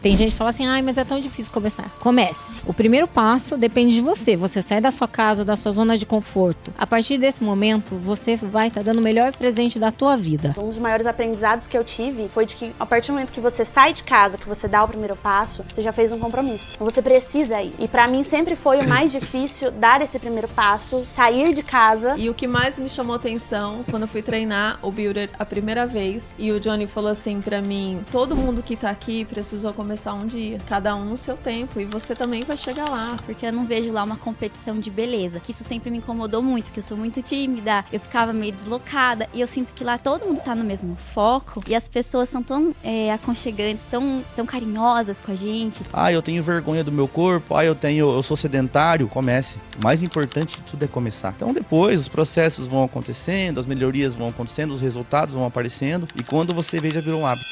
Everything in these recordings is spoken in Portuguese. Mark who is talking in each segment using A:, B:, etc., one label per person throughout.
A: Tem gente que fala assim, ai, mas é tão difícil começar. Comece. O primeiro passo depende de você. Você sai da sua casa, da sua zona de conforto. A partir desse momento, você vai estar dando o melhor presente da tua vida.
B: Um dos maiores aprendizados que eu tive foi de que a partir do momento que você sai de casa, que você dá o primeiro passo, você já fez um compromisso. Você precisa ir. E pra mim sempre foi o mais difícil dar esse primeiro passo, sair de casa.
C: E o que mais me chamou atenção quando eu fui treinar o Builder a primeira vez, e o Johnny falou assim pra mim, todo mundo que tá aqui precisou começar um dia, cada um no seu tempo, e você também vai chegar lá.
D: Porque eu não vejo lá uma competição de beleza, que isso sempre me incomodou muito, porque eu sou muito tímida, eu ficava meio deslocada, e eu sinto que lá todo mundo tá no mesmo foco, e as pessoas são tão aconchegantes, tão carinhosas com a gente.
E: Eu tenho vergonha do meu corpo, eu sou sedentário. Comece. O mais importante de tudo é começar. Então depois os processos vão acontecendo, as melhorias vão acontecendo, os resultados vão aparecendo, e quando você vê, já virou um hábito.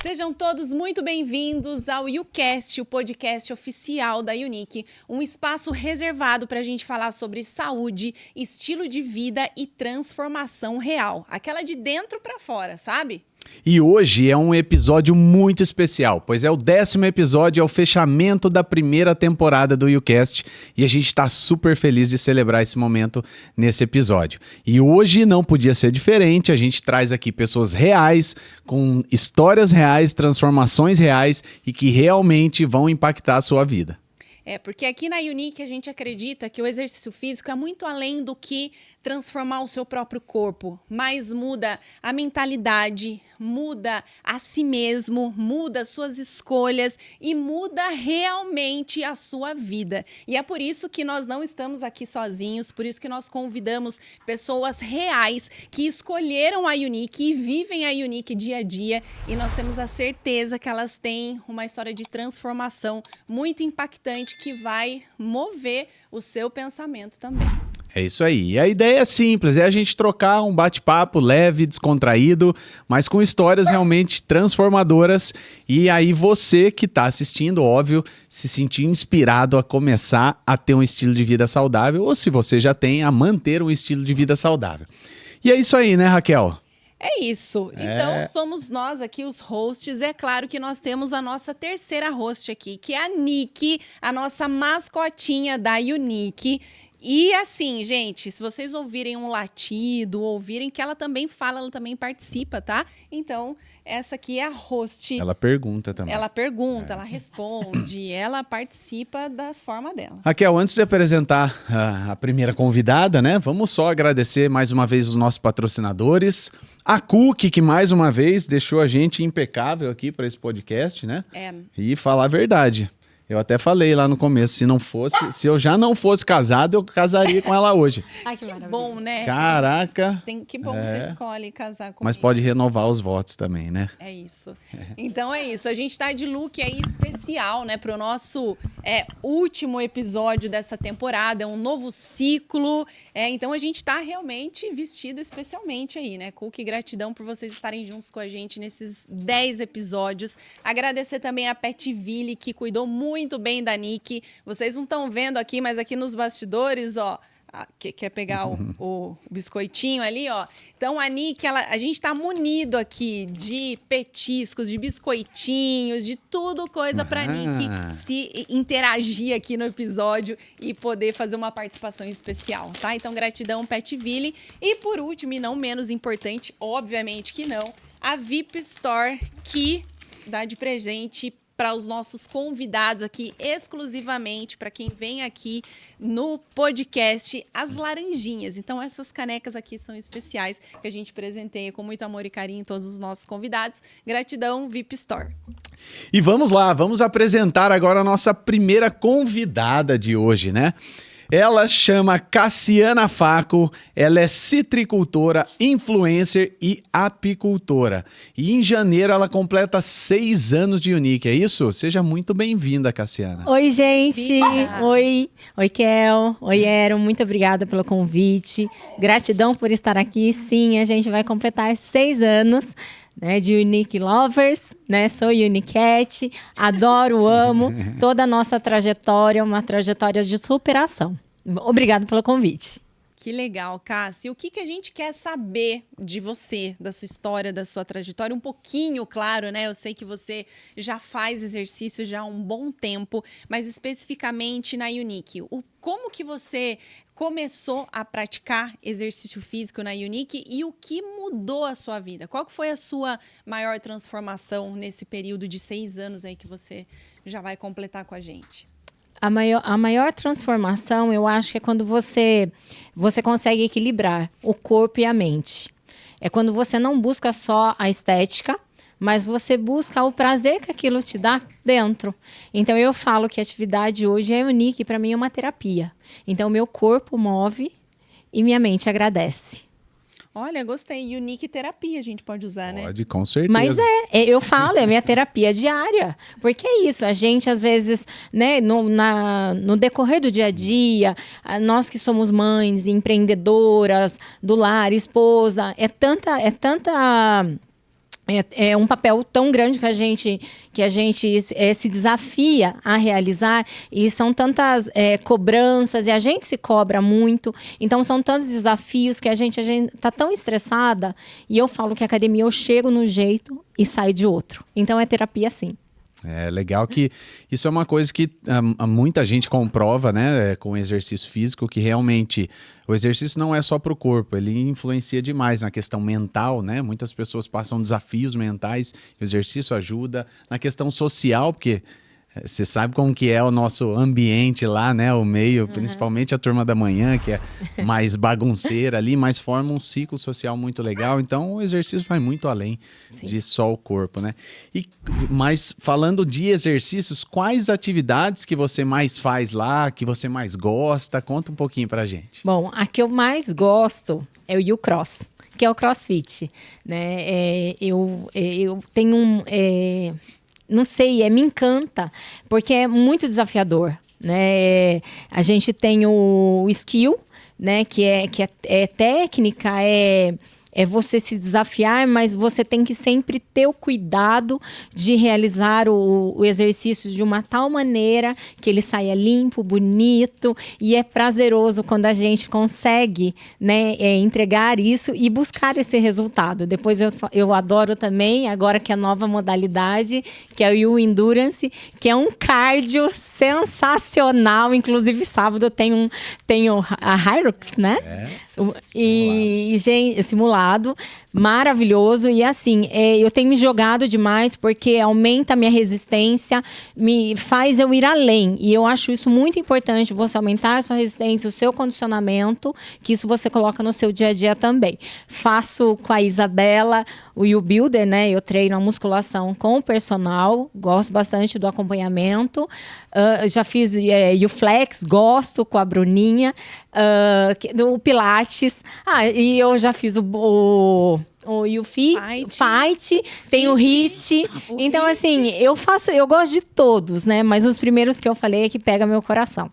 F: Sejam todos muito bem-vindos ao YouCast, o podcast oficial da Unique, um espaço reservado para a gente falar sobre saúde, estilo de vida e transformação real, aquela de dentro para fora, sabe?
G: E hoje é um episódio muito especial, pois é o 10º episódio, é o fechamento da primeira temporada do YouCast, e a gente está super feliz de celebrar esse momento nesse episódio. E hoje não podia ser diferente, a gente traz aqui pessoas reais, com histórias reais, transformações reais e que realmente vão impactar a sua vida.
F: Porque aqui na Unique a gente acredita que o exercício físico é muito além do que transformar o seu próprio corpo, mas muda a mentalidade, muda a si mesmo, muda suas escolhas e muda realmente a sua vida. E é por isso que nós não estamos aqui sozinhos, por isso que nós convidamos pessoas reais que escolheram a Unique e vivem a Unique dia a dia, e nós temos a certeza que elas têm uma história de transformação muito impactante que vai mover o seu pensamento também.
G: É isso aí. E a ideia é simples, é a gente trocar um bate-papo leve, descontraído, mas com histórias realmente transformadoras. E aí você que está assistindo, óbvio, se sentir inspirado a começar a ter um estilo de vida saudável, ou se você já tem, a manter um estilo de vida saudável. E é isso aí, né, Raquel?
F: É isso. Então, somos nós aqui os hosts. É claro que nós temos a nossa terceira host aqui, que é a Nick, a nossa mascotinha da Unique. E assim, gente, se vocês ouvirem um latido, ouvirem que ela também fala, ela também participa, tá? Então, essa aqui é a host.
G: Ela pergunta também.
F: Ela pergunta, ela responde, ela participa da forma dela.
G: Raquel, antes de apresentar a primeira convidada, né? Vamos só agradecer mais uma vez os nossos patrocinadores. A Cook, que mais uma vez deixou a gente impecável aqui para esse podcast, né? E falar a verdade. Eu até falei lá no começo, se eu já não fosse casado, eu casaria com ela hoje.
F: Ai, que bom, né?
G: Caraca!
F: Que bom que você escolhe casar comigo.
G: Mas pode renovar os votos também, né?
F: É isso. Então é isso. A gente tá de look aí especial, né? Pro nosso último episódio dessa temporada. É um novo ciclo. Então a gente tá realmente vestido especialmente aí, né? Cook, gratidão por vocês estarem juntos com a gente nesses 10 episódios. Agradecer também a Petville, que cuidou muito bem da Nick. Vocês não estão vendo aqui, mas aqui nos bastidores, ó, quer pegar o biscoitinho ali, ó. Então a Nick, a gente tá munido aqui de petiscos, de biscoitinhos, de tudo coisa pra Nick se interagir aqui no episódio e poder fazer uma participação especial, tá? Então gratidão, Petville. E por último, e não menos importante, obviamente que não, a VIP Store, que dá de presente para os nossos convidados aqui, exclusivamente para quem vem aqui no podcast, as laranjinhas. Então, essas canecas aqui são especiais, que a gente presenteia com muito amor e carinho todos os nossos convidados. Gratidão, VIP Store.
G: E vamos lá, vamos apresentar agora a nossa primeira convidada de hoje, né? Ela chama Cassiana Facco, ela é citricultora, influencer e apicultora. E em janeiro ela completa 6 anos de Unique, é isso? Seja muito bem-vinda, Cassiana.
A: Oi, gente. Oi, Kel. Oi, Aaron. Muito obrigada pelo convite. Gratidão por estar aqui. Sim, a gente vai completar 6 anos. né, de Unique Lovers, né? Sou Unicat, adoro, amo toda a nossa trajetória, uma trajetória de superação. Obrigada pelo convite.
F: Que legal, Cássia. O que a gente quer saber de você, da sua história, da sua trajetória? Um pouquinho, claro, né? Eu sei que você já faz exercício já há um bom tempo, mas especificamente na Unique. Como que você começou a praticar exercício físico na Unique e o que mudou a sua vida? Qual que foi a sua maior transformação nesse período de 6 anos aí que você já vai completar com a gente?
A: A maior transformação, eu acho que é quando você consegue equilibrar o corpo e a mente. É quando você não busca só a estética, mas você busca o prazer que aquilo te dá dentro. Então, eu falo que a atividade hoje é Unique, para mim é uma terapia. Então, meu corpo move e minha mente agradece.
F: Olha, gostei. Unique terapia a gente pode usar, né?
G: Pode, com certeza.
A: Mas eu falo, é minha terapia diária. Porque é isso, a gente às vezes, né, no decorrer do dia a dia, nós que somos mães, empreendedoras, do lar, esposa, é um papel tão grande que a gente se desafia a realizar, e são tantas cobranças, e a gente se cobra muito, então são tantos desafios que a gente tá tão estressada, e eu falo que a academia eu chego no jeito e saio de outro. Então é terapia sim.
G: É legal que isso é uma coisa que muita gente comprova, né, com o exercício físico, que realmente o exercício não é só para o corpo, ele influencia demais na questão mental, né? Muitas pessoas passam desafios mentais, o exercício ajuda na questão social, porque você sabe como que é o nosso ambiente lá, né? O meio, principalmente a turma da manhã, que é mais bagunceira ali, mas forma um ciclo social muito legal. Então, o exercício vai muito além de só o corpo, né? Mas falando de exercícios, quais atividades que você mais faz lá, que você mais gosta? Conta um pouquinho pra gente.
A: Bom, a que eu mais gosto é o U-Cross, que é o CrossFit, né? Eu tenho não sei, me encanta, porque é muito desafiador, né? A gente tem o skill, né? Que é técnica, é você se desafiar, mas você tem que sempre ter o cuidado de realizar o exercício de uma tal maneira que ele saia limpo, bonito, e é prazeroso quando a gente consegue, né, entregar isso e buscar esse resultado. Depois eu adoro também, agora que é a nova modalidade, que é o Endurance, que é um cardio sensacional. Inclusive, sábado tem a Hyrox, né? Simulado. Maravilhoso. E assim, eu tenho me jogado demais porque aumenta a minha resistência, me faz eu ir além. E eu acho isso muito importante, você aumentar a sua resistência, o seu condicionamento, que isso você coloca no seu dia a dia também. Faço com a Isabela o U-Builder, né? Eu treino a musculação com o personal, gosto bastante do acompanhamento. Já fiz o Flex, gosto com a Bruninha, o Pilates. E eu já fiz o Fight, tem o HIIT. Então, assim, eu gosto de todos, né? Mas os primeiros que eu falei é que pega meu coração.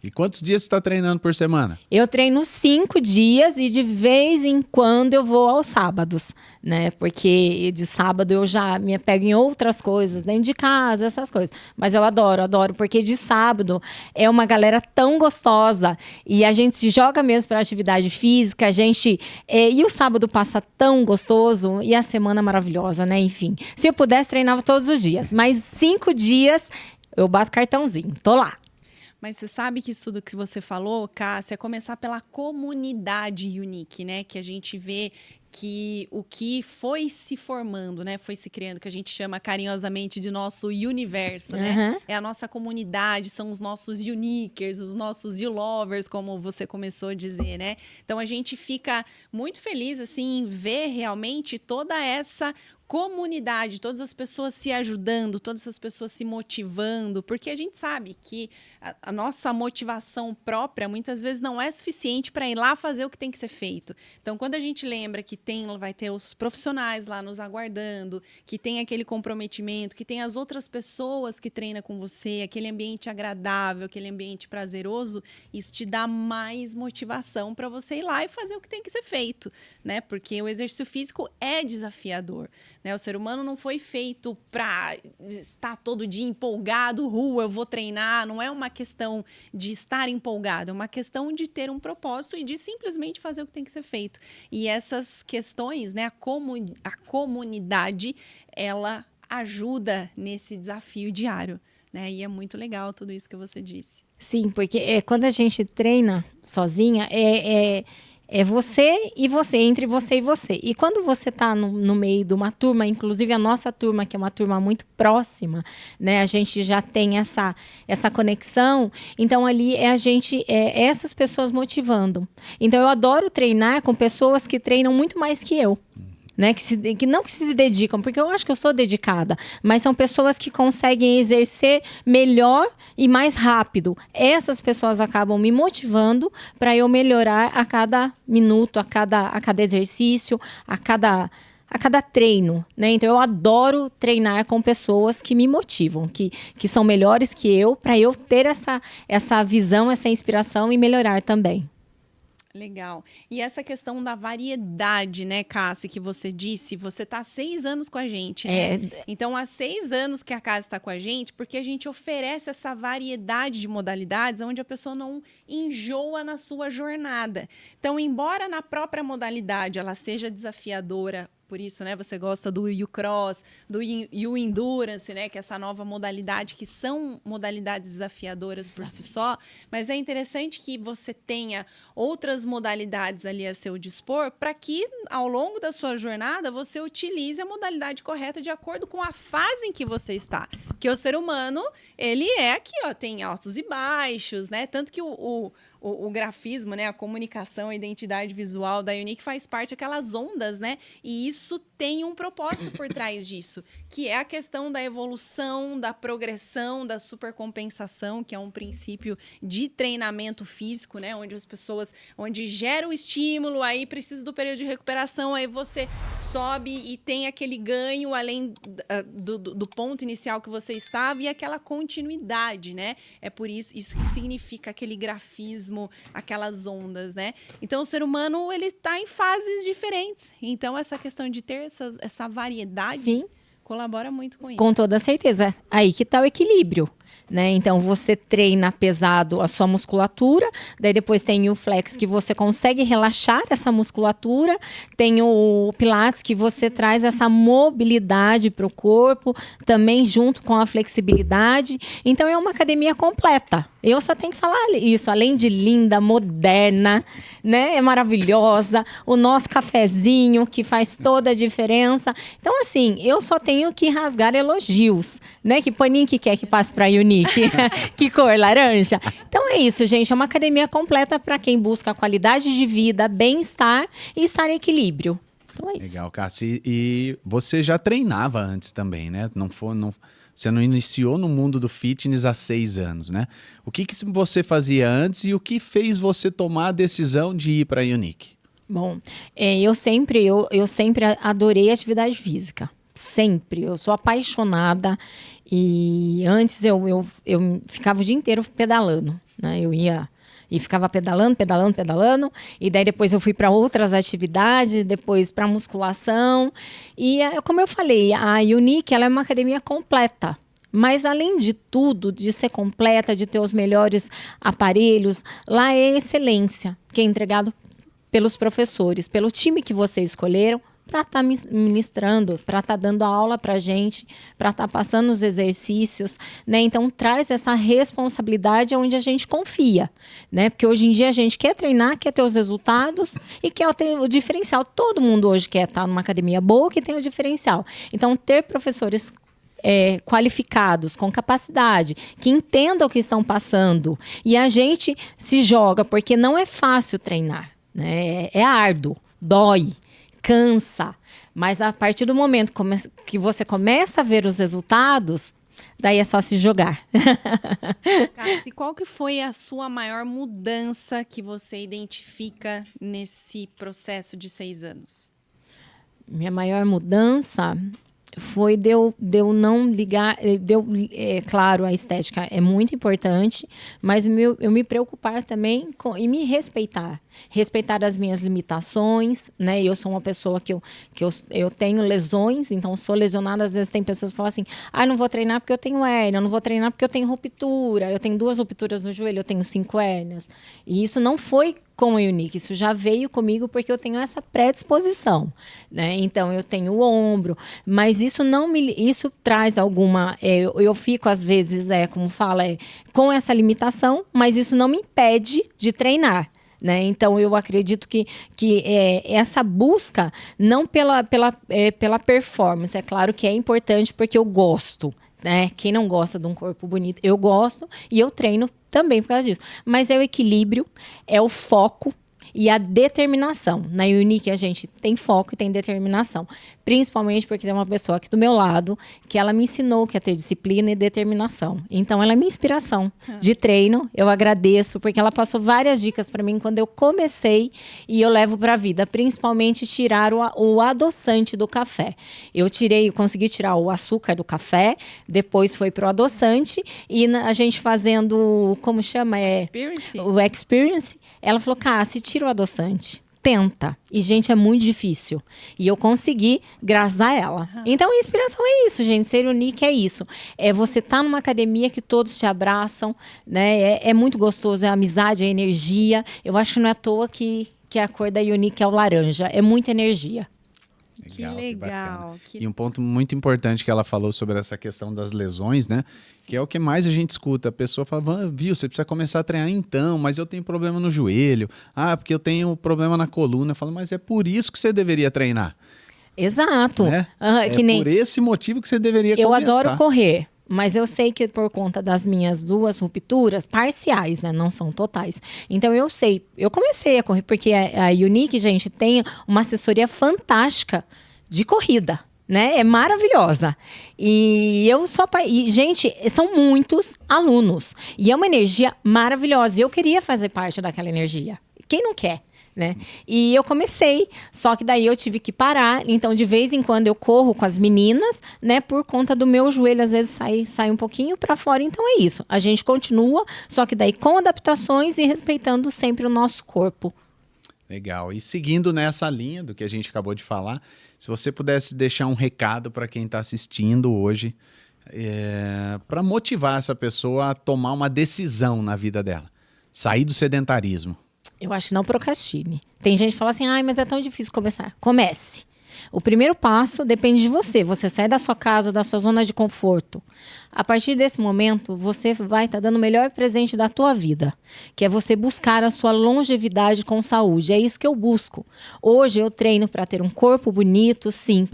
G: E quantos dias você está treinando por semana?
A: Eu treino 5 dias e de vez em quando eu vou aos sábados, né? Porque de sábado eu já me pego em outras coisas, dentro de casa, essas coisas. Mas eu adoro, porque de sábado é uma galera tão gostosa e a gente se joga mesmo para atividade física, e o sábado passa tão gostoso e a semana maravilhosa, né? Enfim, se eu pudesse, treinava todos os dias. Mas 5 dias eu bato cartãozinho, tô lá.
F: Mas você sabe que isso tudo que você falou, Cássia, é começar pela comunidade Unique, né? Que a gente vê que o que foi se formando, né, foi se criando, que a gente chama carinhosamente de nosso universo, né? É a nossa comunidade, são os nossos Uniquers, os nossos U-Lovers, como você começou a dizer, né? Então a gente fica muito feliz, assim, em ver realmente toda essa comunidade, todas as pessoas se ajudando, todas as pessoas se motivando, porque a gente sabe que a nossa motivação própria muitas vezes não é suficiente para ir lá fazer o que tem que ser feito. Então, quando a gente lembra que vai ter os profissionais lá nos aguardando, que tem aquele comprometimento, que tem as outras pessoas que treinam com você, aquele ambiente agradável, aquele ambiente prazeroso, isso te dá mais motivação para você ir lá e fazer o que tem que ser feito, né? Porque o exercício físico é desafiador, né? O ser humano não foi feito para estar todo dia empolgado, eu vou treinar. Não é uma questão de estar empolgado, é uma questão de ter um propósito e de simplesmente fazer o que tem que ser feito. E essas questões, né? A comunidade, ela ajuda nesse desafio diário, né? E é muito legal tudo isso que você disse.
A: Sim, porque quando a gente treina sozinha, é você e você, entre você e você. E quando você está no meio de uma turma, inclusive a nossa turma, que é uma turma muito próxima, né? A gente já tem essa conexão. Então, ali essas pessoas motivando. Então, eu adoro treinar com pessoas que treinam muito mais que eu. Né, que se dedicam, porque eu acho que eu sou dedicada, mas são pessoas que conseguem exercer melhor e mais rápido. Essas pessoas acabam me motivando para eu melhorar a cada minuto, a cada exercício, a cada treino, né? Então eu adoro treinar com pessoas que me motivam, que são melhores que eu, para eu ter essa visão, essa inspiração e melhorar também.
F: Legal. E essa questão da variedade, né, Cássia, que você disse, você está há 6 anos com a gente, né? Então, há 6 anos que a Cássia está com a gente, porque a gente oferece essa variedade de modalidades onde a pessoa não enjoa na sua jornada. Então, embora na própria modalidade ela seja desafiadora, por isso, né, você gosta do U-Cross, do U-Endurance, né, que é essa nova modalidade, que são modalidades desafiadoras por si só, mas é interessante que você tenha outras modalidades ali a seu dispor para que, ao longo da sua jornada, você utilize a modalidade correta de acordo com a fase em que você está. Porque o ser humano, ele é aqui, ó, tem altos e baixos, né, tanto que o grafismo, né, a comunicação, a identidade visual da Unique faz parte daquelas ondas, né? E isso tem um propósito por trás disso, que é a questão da evolução, da progressão, da supercompensação, que é um princípio de treinamento físico, né? Onde gera o estímulo, aí precisa do período de recuperação, aí você sobe e tem aquele ganho além do ponto inicial que você estava e aquela continuidade, né? É por isso que significa aquele grafismo, aquelas ondas, né? Então, o ser humano, ele está em fases diferentes. Então, essa questão de ter essa variedade, sim, colabora muito com isso.
A: Com toda certeza. Aí que está o equilíbrio, né? Então, você treina pesado a sua musculatura, daí depois tem o flex, que você consegue relaxar essa musculatura, tem o pilates, que você traz essa mobilidade para o corpo, também junto com a flexibilidade. Então, é uma academia completa. Eu só tenho que falar isso, além de linda, moderna, né? É maravilhosa, o nosso cafezinho, que faz toda a diferença. Então, assim, eu só tenho que rasgar elogios, né? Que paninho que quer que passe para a Unique? Que cor? Laranja? Então é isso, gente. É uma academia completa para quem busca qualidade de vida, bem-estar e estar em equilíbrio. Então é isso.
G: Legal, Cássia. E você já treinava antes também, né? Você não iniciou no mundo do fitness há 6 anos, né? O que você fazia antes e o que fez você tomar a decisão de ir para a Unique?
A: Bom, eu sempre adorei atividade física. Sempre. Eu sou apaixonada e antes eu ficava o dia inteiro pedalando, né? Eu ia e ficava pedalando, e daí depois eu fui para outras atividades, depois para musculação. E como eu falei, a Unique, ela é uma academia completa. Mas, além de tudo, de ser completa, de ter os melhores aparelhos, lá é excelência, que é entregado pelos professores, pelo time que vocês escolheram, para estar ministrando, para estar dando aula para a gente, para estar passando os exercícios, né? Então, traz essa responsabilidade onde a gente confia, né? Porque hoje em dia a gente quer treinar, quer ter os resultados e quer ter o diferencial. Todo mundo hoje quer estar numa academia boa que tem o diferencial. Então, ter professores qualificados, com capacidade, que entendam o que estão passando. E a gente se joga, porque não é fácil treinar, né? É árduo, dói, cansa, mas a partir do momento que você começa a ver os resultados, daí é só se jogar.
F: Cássia, qual que foi a sua maior mudança que você identifica nesse processo de 6 anos?
A: Minha maior mudança foi de eu não ligar, claro, a estética é muito importante, mas eu me preocupar também e me respeitar. Respeitar as minhas limitações, né? Eu sou uma pessoa que eu tenho lesões, então sou lesionada. Às vezes tem pessoas que falam assim, não vou treinar porque eu tenho hérnia, não vou treinar porque eu tenho ruptura, eu tenho 2 rupturas no joelho, eu tenho 5 hérnias. E isso não foi com a Unique, isso já veio comigo porque eu tenho essa predisposição, né? Então eu tenho o ombro, mas isso traz alguma, eu fico às vezes, como fala, com essa limitação, mas isso não me impede de treinar. Né? Então, eu acredito que essa busca, não pela performance, é claro que é importante porque eu gosto. Né? Quem não gosta de um corpo bonito, eu gosto e eu treino também por causa disso. Mas é o equilíbrio, é o foco e a determinação. Na Unique a gente tem foco e tem determinação. Principalmente porque tem uma pessoa aqui do meu lado que ela me ensinou que é ter disciplina e determinação. Então ela é minha inspiração de treino. Eu agradeço porque ela passou várias dicas para mim quando eu comecei e eu levo para a vida. Principalmente tirar o adoçante do café. Eu consegui tirar o açúcar do café, depois foi pro adoçante e a gente fazendo, como chama? O Experience. Ela falou, Cássia, tira o adoçante. Tenta. E, gente, é muito difícil. E eu consegui, graças a ela. Então, a inspiração é isso, gente. Ser Unique é isso. É você estar numa academia que todos te abraçam, né? É muito gostoso, é a amizade, é a energia. Eu acho que não é à toa que a cor da Unique é o laranja. É muita energia.
F: Que legal.
G: E um ponto muito importante que ela falou sobre essa questão das lesões, né? Sim. Que é o que mais a gente escuta. A pessoa fala, viu, você precisa começar a treinar então, mas eu tenho problema no joelho. Porque eu tenho problema na coluna. Eu falo, mas é por isso que você deveria treinar.
A: Exato.
G: Né? Por esse motivo que você deveria começar.
A: Eu adoro correr. Mas eu sei que por conta das minhas 2 rupturas, parciais, né? Não são totais. Então, eu sei. Eu comecei a correr, porque a Unique, gente, tem uma assessoria fantástica de corrida, né? É maravilhosa. E gente, são muitos alunos. E é uma energia maravilhosa. E eu queria fazer parte daquela energia. Quem não quer? Né? E eu comecei, só que daí eu tive que parar, então de vez em quando eu corro com as meninas, né, por conta do meu joelho, às vezes sai um pouquinho para fora, então é isso, a gente continua, só que daí com adaptações e respeitando sempre o nosso corpo.
G: Legal, e seguindo nessa linha do que a gente acabou de falar, se você pudesse deixar um recado para quem está assistindo hoje, para motivar essa pessoa a tomar uma decisão na vida dela, sair do sedentarismo.
A: Eu acho que não procrastine. Tem gente que fala assim, mas é tão difícil começar. Comece. O primeiro passo depende de você. Você sai da sua casa, da sua zona de conforto. A partir desse momento, você vai estar dando o melhor presente da tua vida, que é você buscar a sua longevidade com saúde. É isso que eu busco. Hoje eu treino para ter um corpo bonito, sim.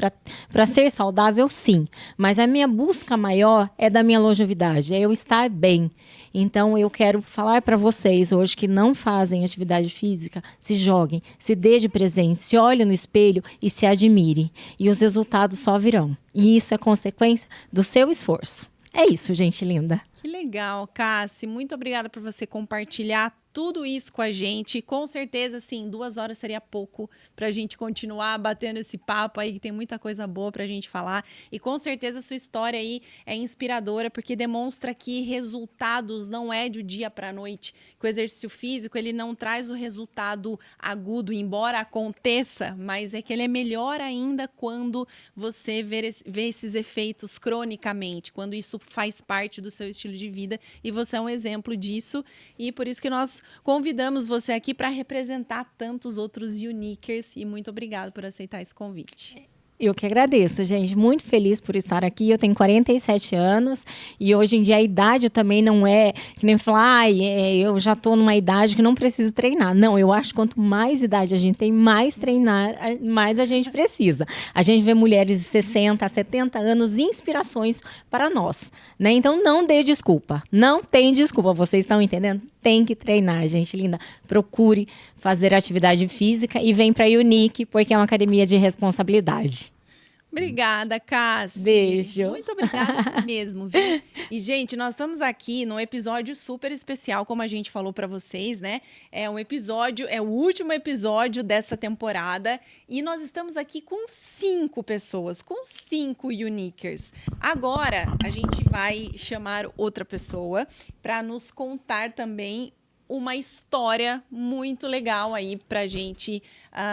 A: Para ser saudável, sim. Mas a minha busca maior é da minha longevidade, é eu estar bem. Então, eu quero falar para vocês hoje que não fazem atividade física, se joguem, se dê de presente, se olhem no espelho e se admirem. E os resultados só virão. E isso é consequência do seu esforço. É isso, gente linda.
F: Que legal, Cassi. Muito obrigada por você compartilhar tudo isso com a gente. Com certeza, assim, 2 horas seria pouco pra gente continuar batendo esse papo aí, que tem muita coisa boa pra gente falar. E com certeza a sua história aí é inspiradora, porque demonstra que resultados não é de dia pra noite. Que o exercício físico, ele não traz o resultado agudo, embora aconteça, mas é que ele é melhor ainda quando você vê esses efeitos cronicamente, quando isso faz parte do seu estilo de vida. E você é um exemplo disso. E por isso que nós convidamos você aqui para representar tantos outros Uniquers e muito obrigado por aceitar esse convite.
A: Eu que agradeço, gente. Muito feliz por estar aqui. Eu tenho 47 anos e hoje em dia a idade também não é que nem falar, eu já estou numa idade que não preciso treinar. Não, eu acho que quanto mais idade a gente tem, mais treinar, mais a gente precisa. A gente vê mulheres de 60 a 70 anos, inspirações para nós, né? Então não dê desculpa. Não tem desculpa. Vocês estão entendendo? Tem que treinar, gente linda. Procure fazer atividade física e vem para a Unique, porque é uma academia de responsabilidade.
F: Obrigada, Cassi.
A: Beijo.
F: Muito obrigada mesmo, viu? E, gente, nós estamos aqui num episódio super especial, como a gente falou pra vocês, né? É o último episódio dessa temporada e nós estamos aqui com 5 pessoas, com 5 Uniquers. Agora, a gente vai chamar outra pessoa para nos contar também uma história muito legal aí pra gente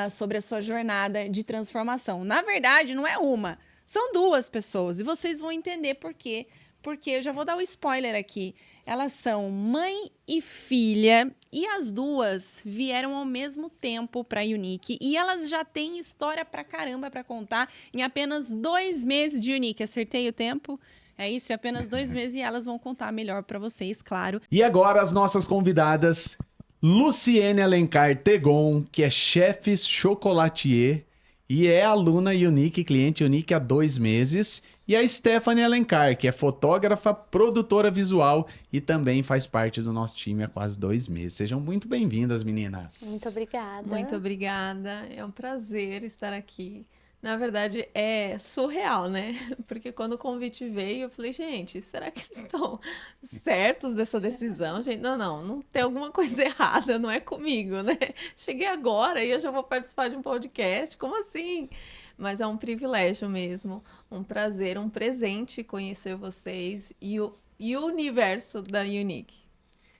F: sobre a sua jornada de transformação. Na verdade, não é uma, são 2 pessoas. E vocês vão entender por quê. Porque eu já vou dar o spoiler aqui. Elas são mãe e filha e as 2 vieram ao mesmo tempo pra Unique. E elas já têm história pra caramba pra contar em apenas 2 meses de Unique. Acertei o tempo? É isso, em apenas 2 meses e elas vão contar melhor pra vocês, claro.
G: E agora as nossas convidadas, Luciene Alencar Tegon, que é chefe chocolatier e é aluna Unique, cliente Unique há 2 meses, e a Stephanie Alencar, que é fotógrafa, produtora visual e também faz parte do nosso time há quase 2 meses. Sejam muito bem-vindas, meninas.
B: Muito obrigada.
C: Muito obrigada. É um prazer estar aqui. Na verdade, é surreal, né? Porque quando o convite veio, eu falei, gente, será que eles estão certos dessa decisão? Gente, não tem alguma coisa errada, não é comigo, né? Cheguei agora e eu já vou participar de um podcast, como assim? Mas é um privilégio mesmo, um prazer, um presente conhecer vocês e o universo da Unique.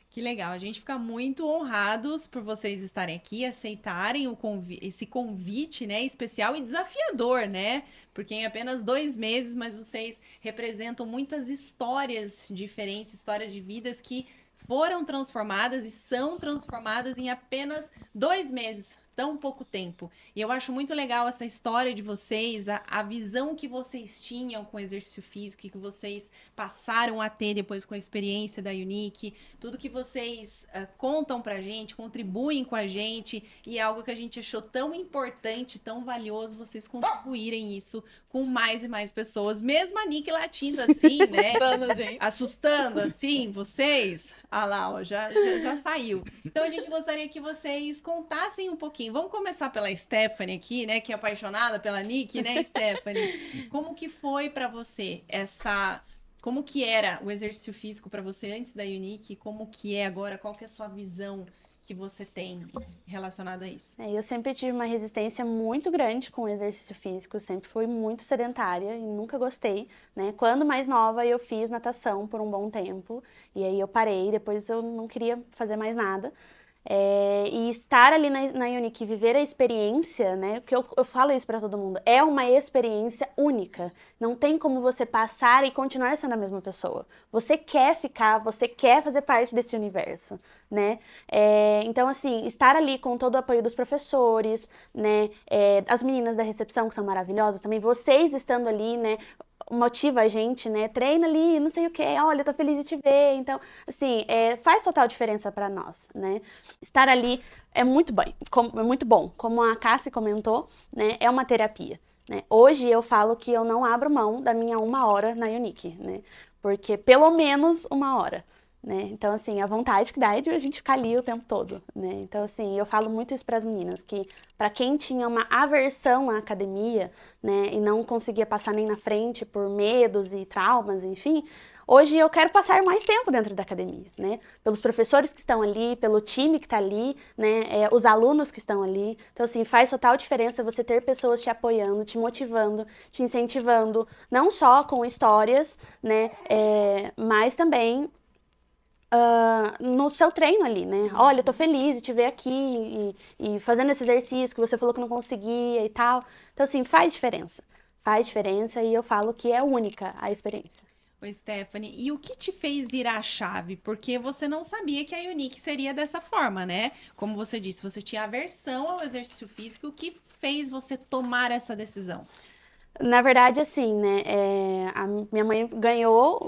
F: Que legal, a gente fica muito honrados por vocês estarem aqui, aceitarem esse convite, né, especial e desafiador, né? Porque em apenas 2 meses, mas vocês representam muitas histórias diferentes, histórias de vidas que foram transformadas e são transformadas em apenas 2 meses. Tão pouco tempo. E eu acho muito legal essa história de vocês, a visão que vocês tinham com o exercício físico, que vocês passaram a ter depois com a experiência da Unique, tudo que vocês contam pra gente, contribuem com a gente, e é algo que a gente achou tão importante, tão valioso, vocês contribuírem isso com mais e mais pessoas, mesmo a Nick latindo assim, né?
C: Assustando, gente.
F: Assustando assim, vocês. Ah lá, ó, já saiu. Então a gente gostaria que vocês contassem um pouquinho. Vamos começar pela Stephanie aqui, né? Que é apaixonada pela Nick, né, Stephanie? Como que foi pra você como que era o exercício físico pra você antes da Unique? Como que é agora? Qual que é a sua visão que você tem relacionada a isso?
B: Eu sempre tive uma resistência muito grande com o exercício físico, sempre fui muito sedentária e nunca gostei, né? Quando mais nova eu fiz natação por um bom tempo e aí eu parei, depois eu não queria fazer mais nada. E estar ali na Unique, viver a experiência, né? Porque eu falo isso pra todo mundo, é uma experiência única. Não tem como você passar e continuar sendo a mesma pessoa. Você quer ficar, você quer fazer parte desse universo, né? Então, assim, estar ali com todo o apoio dos professores, né? As meninas da recepção, que são maravilhosas também, vocês estando ali, né? Motiva a gente, né? Treina ali, não sei o que, olha, tô feliz de te ver. Então, assim, faz total diferença pra nós, né? Estar ali é muito bom. Como a Cassi comentou, né? É uma terapia, né? Hoje eu falo que eu não abro mão da minha 1 hora na Unique, né? Porque pelo menos 1 hora. Né? Então, assim, a vontade que dá é de a gente ficar ali o tempo todo, né? Então, assim, eu falo muito isso para as meninas, que para quem tinha uma aversão à academia, né, e não conseguia passar nem na frente por medos e traumas, enfim, hoje eu quero passar mais tempo dentro da academia, né? Pelos professores que estão ali, pelo time que está ali, né? Os alunos que estão ali. Então, assim, faz total diferença você ter pessoas te apoiando, te motivando, te incentivando, não só com histórias, né? Mas também no seu treino ali, né? Olha, eu tô feliz de te ver aqui e fazendo esse exercício que você falou que não conseguia e tal. Então, assim, faz diferença e eu falo que é única a experiência.
F: Oi, Stephanie, e o que te fez virar a chave? Porque você não sabia que a Unique seria dessa forma, né? Como você disse, você tinha aversão ao exercício físico. O que fez você tomar essa decisão?
B: Na verdade, assim, né, a minha mãe ganhou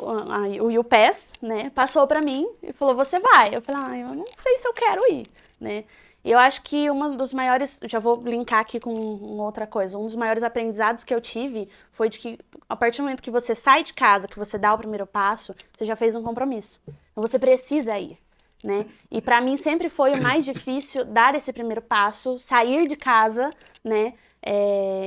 B: o U-Pass, né, passou pra mim e falou, você vai. Eu falei, eu não sei se eu quero ir, né. Eu acho que um dos maiores, já vou linkar aqui com outra coisa, um dos maiores aprendizados que eu tive foi de que a partir do momento que você sai de casa, que você dá o primeiro passo, você já fez um compromisso. Então você precisa ir, né? E para mim sempre foi o mais difícil dar esse primeiro passo, sair de casa, né?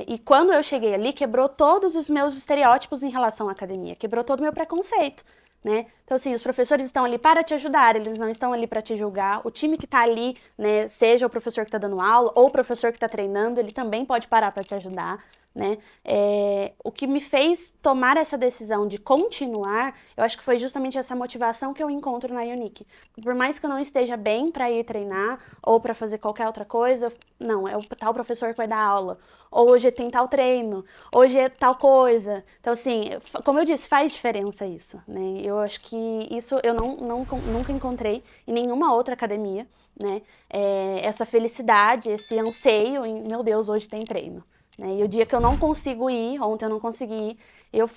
B: E quando eu cheguei ali, quebrou todos os meus estereótipos em relação à academia, quebrou todo o meu preconceito, né? Então, assim, os professores estão ali para te ajudar, eles não estão ali para te julgar. O time que está ali, né, seja o professor que está dando aula ou o professor que está treinando, ele também pode parar para te ajudar, né? O que me fez tomar essa decisão de continuar, eu acho que foi justamente essa motivação que eu encontro na Unique. Por mais que eu não esteja bem para ir treinar ou para fazer qualquer outra coisa, não, é o tal professor que vai dar aula. Ou hoje tem tal treino, hoje é tal coisa. Então, assim, como eu disse, faz diferença isso, né? Eu acho que isso eu nunca encontrei em nenhuma outra academia, né? Essa felicidade, esse anseio em, meu Deus, hoje tem treino. Né? E o dia que eu não consigo ir, ontem eu não consegui ir, eu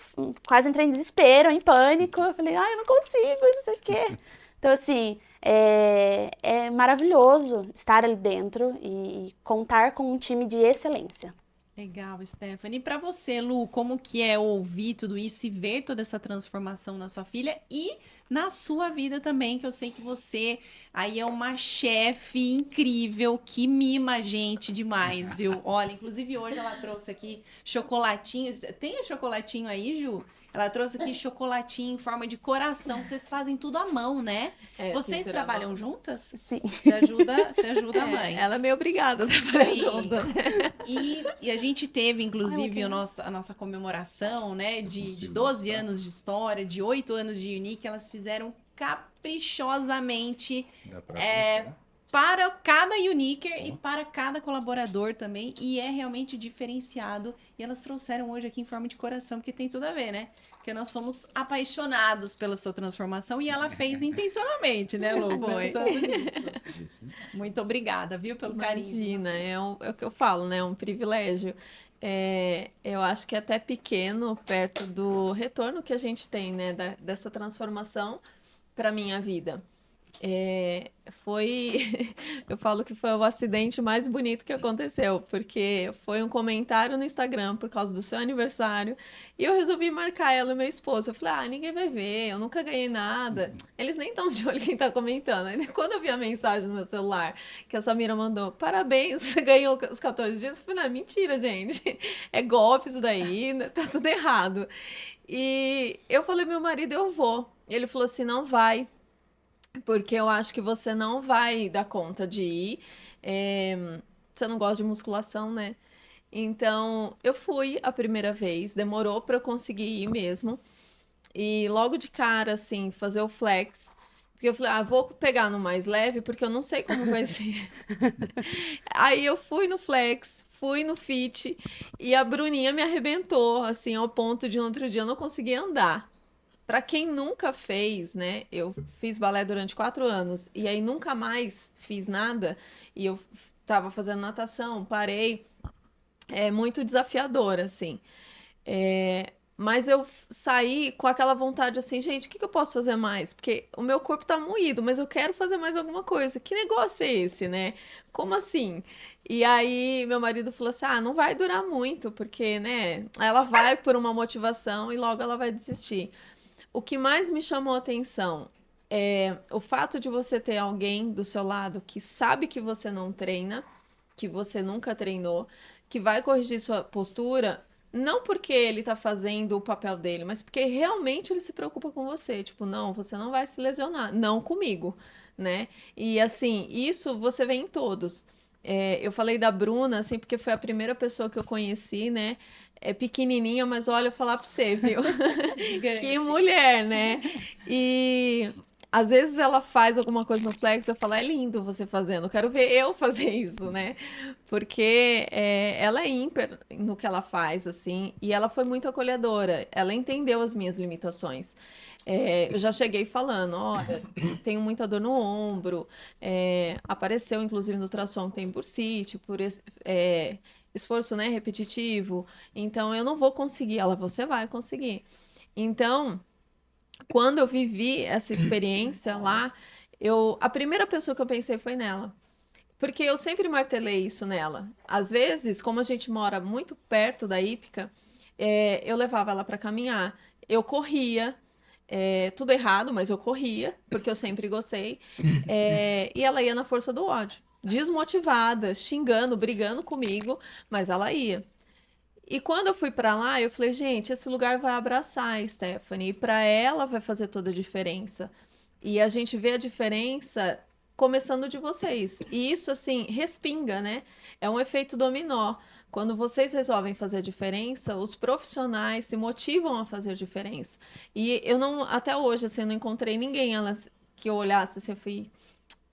B: quase entrei em desespero, em pânico. Eu falei, eu não consigo, não sei o quê. Então, assim, é maravilhoso estar ali dentro e contar com um time de excelência.
F: Legal, Stephanie. E para você, Lu, como que é ouvir tudo isso e ver toda essa transformação na sua filha e na sua vida também, que eu sei que você aí é uma chefe incrível que mima a gente demais, viu? Olha, inclusive hoje ela trouxe aqui chocolatinhos. Tem o chocolatinho aí, Ju? Ela trouxe aqui chocolatinho em forma de coração. Vocês fazem tudo à mão, né? Vocês trabalham juntas?
B: Sim.
F: Você ajuda a mãe.
C: Ela é meio obrigada a trabalhar junto, né?
F: E a gente teve, inclusive, a nossa comemoração, né? De 12 anos de história, de 8 anos de Unique. Elas fizeram caprichosamente para cada Uniquer e para cada colaborador também. E é realmente diferenciado. E elas trouxeram hoje aqui em forma de coração, porque tem tudo a ver, né? Porque nós somos apaixonados pela sua transformação e ela fez intencionalmente, né, Lu? Pensando nisso. Muito obrigada, viu, pelo carinho.
C: Imagina, é o que eu falo, né? É um privilégio. Eu acho que é até pequeno perto do retorno que a gente tem, né? Dessa transformação para minha vida. Eu falo que foi o acidente mais bonito que aconteceu, porque foi um comentário no Instagram por causa do seu aniversário, e eu resolvi marcar ela e meu esposo. Eu falei, ninguém vai ver, eu nunca ganhei nada, eles nem estão de olho quem tá comentando. Aí quando eu vi a mensagem no meu celular, que a Samira mandou, parabéns, você ganhou os 14 dias, eu falei, não, mentira, gente, é golpe isso daí, tá tudo errado. E eu falei, meu marido, eu vou. Ele falou assim, não vai, porque eu acho que você não vai dar conta de ir. Você não gosta de musculação, né? Então, eu fui a primeira vez, demorou para eu conseguir ir mesmo. E logo de cara, assim, fazer o flex. Porque eu falei, vou pegar no mais leve, porque eu não sei como vai ser. Aí eu fui no flex, fui no fit, e a Bruninha me arrebentou, assim, ao ponto de no outro dia eu não conseguia andar. Para quem nunca fez, né? Eu fiz balé durante 4 anos e aí nunca mais fiz nada. E eu tava fazendo natação, parei. É muito desafiador, assim. Mas eu saí com aquela vontade assim, gente, o que eu posso fazer mais? Porque o meu corpo tá moído, mas eu quero fazer mais alguma coisa. Que negócio é esse, né? Como assim? E aí meu marido falou assim, não vai durar muito, porque, né? Ela vai por uma motivação e logo ela vai desistir. O que mais me chamou a atenção é o fato de você ter alguém do seu lado que sabe que você não treina, que você nunca treinou, que vai corrigir sua postura, não porque ele tá fazendo o papel dele, mas porque realmente ele se preocupa com você. Tipo, não, você não vai se lesionar, não comigo, né? E assim, isso você vê em todos. Eu falei da Bruna, assim, porque foi a primeira pessoa que eu conheci, né? É pequenininha, mas olha, eu falar pra você, viu? Que mulher, né? E às vezes ela faz alguma coisa no flex, eu falo, é lindo você fazendo, eu quero ver eu fazer isso, né? Porque ela é ímpar no que ela faz, assim, e ela foi muito acolhedora, ela entendeu as minhas limitações. Eu já cheguei falando, olha, tenho muita dor no ombro, apareceu inclusive no ultrassom que tem bursite, por esforço, né, repetitivo, então eu não vou conseguir. Ela, você vai conseguir. Então, quando eu vivi essa experiência lá, a primeira pessoa que eu pensei foi nela. Porque eu sempre martelei isso nela. Às vezes, como a gente mora muito perto da hípica, eu levava ela para caminhar, eu corria, tudo errado, mas eu corria, porque eu sempre gostei. E ela ia na força do ódio, desmotivada, xingando, brigando comigo, mas ela ia. E quando eu fui pra lá, eu falei, gente, esse lugar vai abraçar a Stephanie, e pra ela vai fazer toda a diferença. E a gente vê a diferença começando de vocês. E isso, assim, respinga, né? É um efeito dominó. Quando vocês resolvem fazer a diferença, os profissionais se motivam a fazer a diferença. E eu não, até hoje, assim, eu não encontrei ninguém que eu olhasse assim,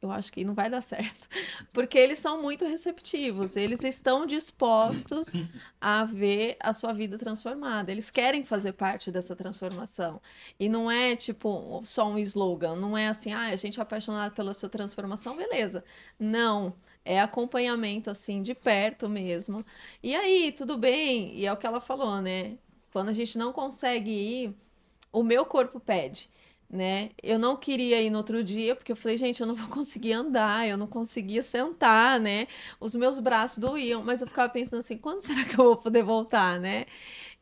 C: eu acho que não vai dar certo. Porque eles são muito receptivos, eles estão dispostos a ver a sua vida transformada. Eles querem fazer parte dessa transformação. E não é tipo só um slogan, não é assim, a gente é apaixonado pela sua transformação, beleza. Não, é acompanhamento assim de perto mesmo. E aí, tudo bem? E é o que ela falou, né? Quando a gente não consegue ir, o meu corpo pede. Né? Eu não queria ir no outro dia, porque eu falei, gente, eu não vou conseguir andar, eu não conseguia sentar, né? Os meus braços doíam, mas eu ficava pensando assim, quando será que eu vou poder voltar, né?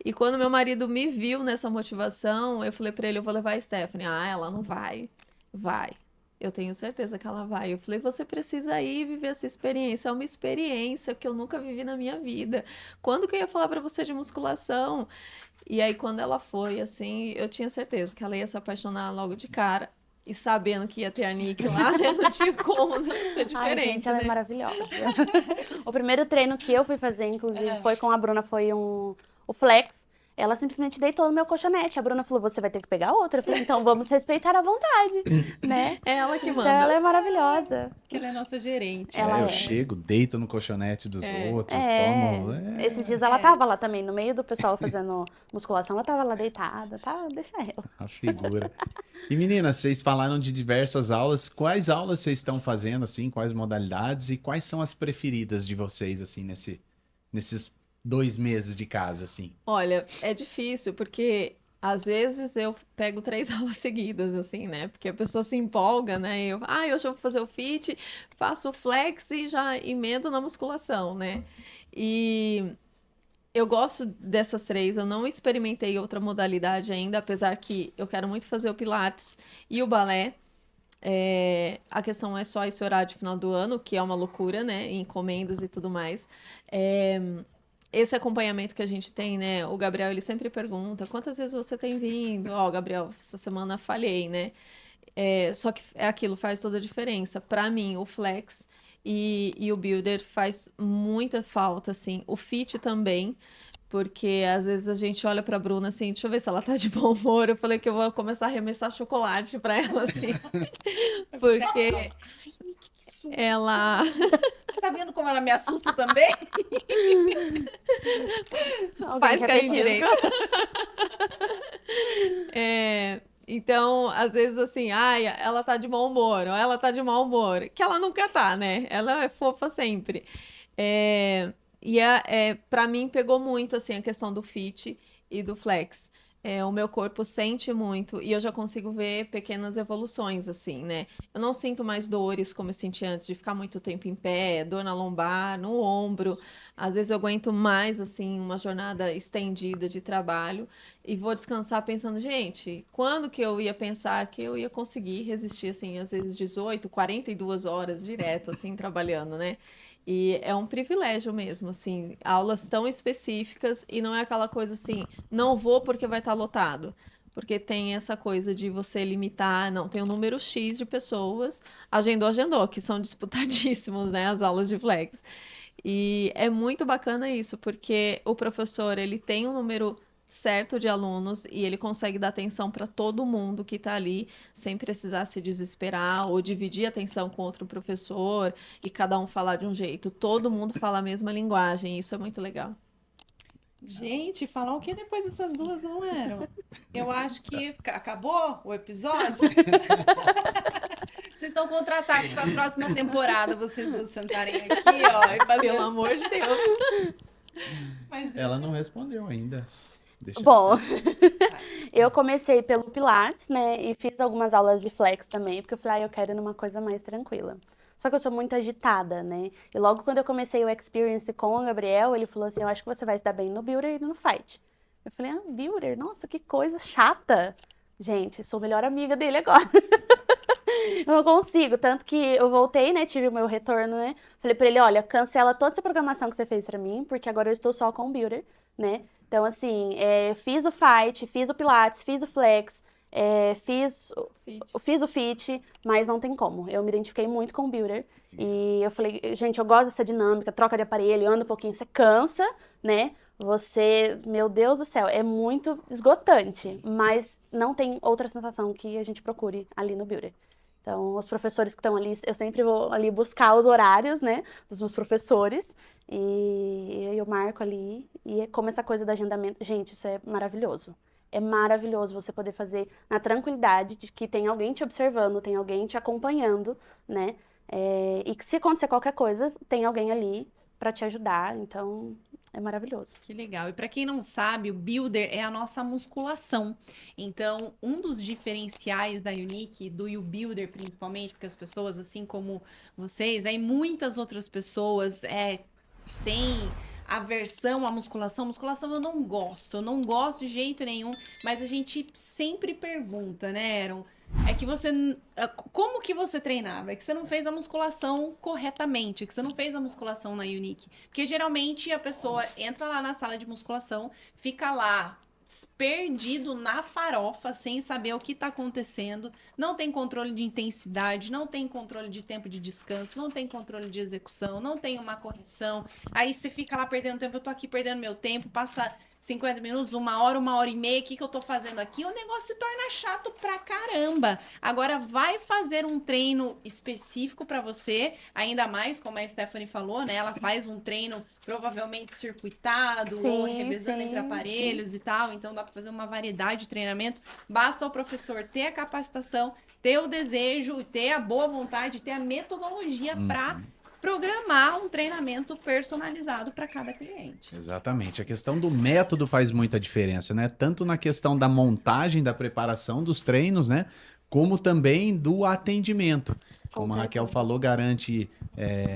C: E quando meu marido me viu nessa motivação, eu falei pra ele, eu vou levar a Stephanie. Ah, ela não vai. Vai. Eu tenho certeza que ela vai. Eu falei, você precisa ir viver essa experiência. É uma experiência que eu nunca vivi na minha vida. Quando que eu ia falar pra você de musculação? E aí, quando ela foi, assim, eu tinha certeza que ela ia se apaixonar logo de cara. E sabendo que ia ter a Nick lá, né? Não tinha como não ser diferente,
B: Ai, gente, ela
C: né?
B: é maravilhosa. O primeiro treino que eu fui fazer, inclusive, foi com a Bruna, foi o Flex. Ela simplesmente deitou no meu colchonete. A Bruna falou, você vai ter que pegar outra. Eu falei, então vamos respeitar a vontade, né?
C: É ela que
B: Então
C: manda.
B: ela é maravilhosa.
F: Que ela é nossa gerente.
B: Ela
G: eu
B: é.
G: chego, deito no colchonete dos outros,
B: É.
G: tomo.
B: Esses dias ela tava lá também, no meio do pessoal fazendo musculação, ela tava lá deitada, tá? Deixa ela.
G: A figura. E meninas, vocês falaram de diversas aulas. Quais aulas vocês estão fazendo, assim? Quais modalidades? E quais são as preferidas de vocês, assim, nesses 2 meses de casa, assim?
C: Olha, é difícil, porque às vezes eu pego 3 aulas seguidas, assim, né? Porque a pessoa se empolga, né? Hoje eu vou fazer o fit, faço o flex e já emendo na musculação, né? E eu gosto dessas 3, eu não experimentei outra modalidade ainda, apesar que eu quero muito fazer o Pilates e o balé. A questão é só esse horário de final do ano, que é uma loucura, né? Encomendas e tudo mais. Esse acompanhamento que a gente tem, né? O Gabriel, ele sempre pergunta, quantas vezes você tem vindo? Ó, Gabriel, essa semana falhei, né? Só que é aquilo, faz toda a diferença. Para mim, o flex e o builder faz muita falta, assim. O fit também, porque às vezes a gente olha pra Bruna assim, deixa eu ver se ela tá de bom humor. Eu falei que eu vou começar a arremessar chocolate pra ela, assim. Porque ela...
F: Você tá vendo como ela me assusta também?
C: Faz cair direito. Então, às vezes assim, ela tá de bom humor, ou ela tá de mau humor. Que ela nunca tá, né? Ela é fofa sempre. Pra mim, pegou muito, assim, a questão do fit e do flex. O meu corpo sente muito e eu já consigo ver pequenas evoluções, assim, né? Eu não sinto mais dores como eu sentia antes, de ficar muito tempo em pé, dor na lombar, no ombro. Às vezes eu aguento mais, assim, uma jornada estendida de trabalho e vou descansar pensando, gente, quando que eu ia pensar que eu ia conseguir resistir, assim, às vezes 18, 42 horas direto, assim, trabalhando, né? E é um privilégio mesmo, assim, aulas tão específicas e não é aquela coisa assim, não vou porque vai estar lotado. Porque tem essa coisa de você limitar, não, tem um número X de pessoas, agendou, que são disputadíssimos, né, as aulas de flex. E é muito bacana isso, porque o professor, ele tem um número certo de alunos e ele consegue dar atenção para todo mundo que está ali, sem precisar se desesperar ou dividir a atenção com outro professor e cada um falar de um jeito. Todo mundo fala a mesma linguagem, isso é muito legal.
F: Jente, falar o que depois essas duas não eram? Eu acho que acabou o episódio. Vocês estão contratados para a próxima temporada, vocês vão sentarem aqui, ó, e fazer...
C: Pelo amor de Deus.
F: Mas
G: Ela não respondeu ainda.
B: Bom, eu comecei pelo Pilates, né, e fiz algumas aulas de flex também, porque eu falei, eu quero ir numa coisa mais tranquila. Só que eu sou muito agitada, né, e logo quando eu comecei o Experience com o Gabriel, ele falou assim, eu acho que você vai se dar bem no Builder e no Fight. Eu falei, Builder? Nossa, que coisa chata. Gente, sou melhor amiga dele agora. Eu não consigo, tanto que eu voltei, né, tive o meu retorno, né, falei pra ele, olha, cancela toda essa programação que você fez pra mim, porque agora eu estou só com o Builder, né, então assim, fiz o Fight, fiz o Pilates, fiz o Flex, fiz o Fit, mas não tem como, eu me identifiquei muito com o Builder, e eu falei, gente, eu gosto dessa dinâmica, troca de aparelho, anda um pouquinho, você cansa, né, meu Deus do céu, é muito esgotante, mas não tem outra sensação que a gente procure ali no Builder. Então, os professores que estão ali, eu sempre vou ali buscar os horários, né, dos meus professores, e eu marco ali, e como essa coisa do agendamento, gente, isso é maravilhoso. É maravilhoso você poder fazer na tranquilidade de que tem alguém te observando, tem alguém te acompanhando, né, e que se acontecer qualquer coisa, tem alguém ali para te ajudar, então é maravilhoso.
F: Que legal. E para quem não sabe, o Builder é a nossa musculação. Então, um dos diferenciais da Unique, do YouBuilder principalmente, porque as pessoas, assim como vocês, aí muitas outras pessoas têm aversão à musculação. Musculação eu não gosto de jeito nenhum, mas a gente sempre pergunta, né, Aaron? É que você. Como que você treinava? É que você não fez a musculação corretamente, é que você não fez a musculação na Unique. Porque geralmente a pessoa entra lá na sala de musculação, fica lá perdido na farofa, sem saber o que está acontecendo, não tem controle de intensidade, não tem controle de tempo de descanso, não tem controle de execução, não tem uma correção. Aí você fica lá perdendo tempo, eu tô aqui perdendo meu tempo, passa 50 minutos, 1 hora e meia, o que eu tô fazendo aqui? O negócio se torna chato pra caramba. Agora vai fazer um treino específico pra você, ainda mais, como a Stephanie falou, né? Ela faz um treino provavelmente circuitado, ou revezando entre aparelhos e tal, então dá pra fazer uma variedade de treinamento. Basta o professor ter a capacitação, ter o desejo, ter a boa vontade, ter a metodologia pra programar um treinamento personalizado para cada cliente.
G: Exatamente. A questão do método faz muita diferença, né? Tanto na questão da montagem, da preparação dos treinos, né? Como também do atendimento. Como a Raquel falou, garante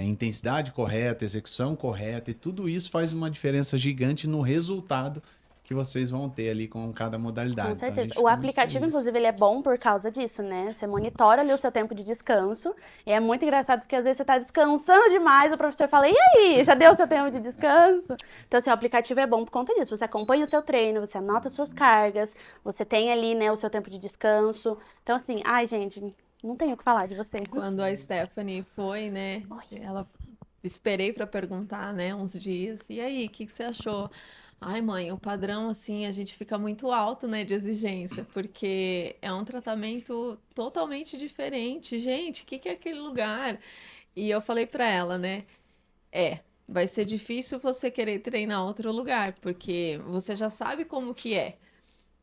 G: intensidade correta, execução correta, e tudo isso faz uma diferença gigante no resultado que vocês vão ter ali com cada modalidade.
B: Com certeza.
G: Então,
B: o aplicativo, inclusive, ele é bom por causa disso, né? Você monitora ali o seu tempo de descanso. E é muito engraçado porque às vezes você tá descansando demais, o professor fala, e aí, já deu o seu tempo de descanso? Então, assim, o aplicativo é bom por conta disso. Você acompanha o seu treino, você anota suas cargas, você tem ali, né, o seu tempo de descanso. Então, assim, ai, gente, não tenho o que falar de vocês.
C: Quando a Stephanie foi, né, ela esperei para perguntar, né, uns dias. E aí, o que você achou? Ai, mãe, o padrão, assim, a gente fica muito alto, né, de exigência, porque é um tratamento totalmente diferente. Gente, o que é aquele lugar? E eu falei pra ela, né, vai ser difícil você querer treinar outro lugar, porque você já sabe como que é.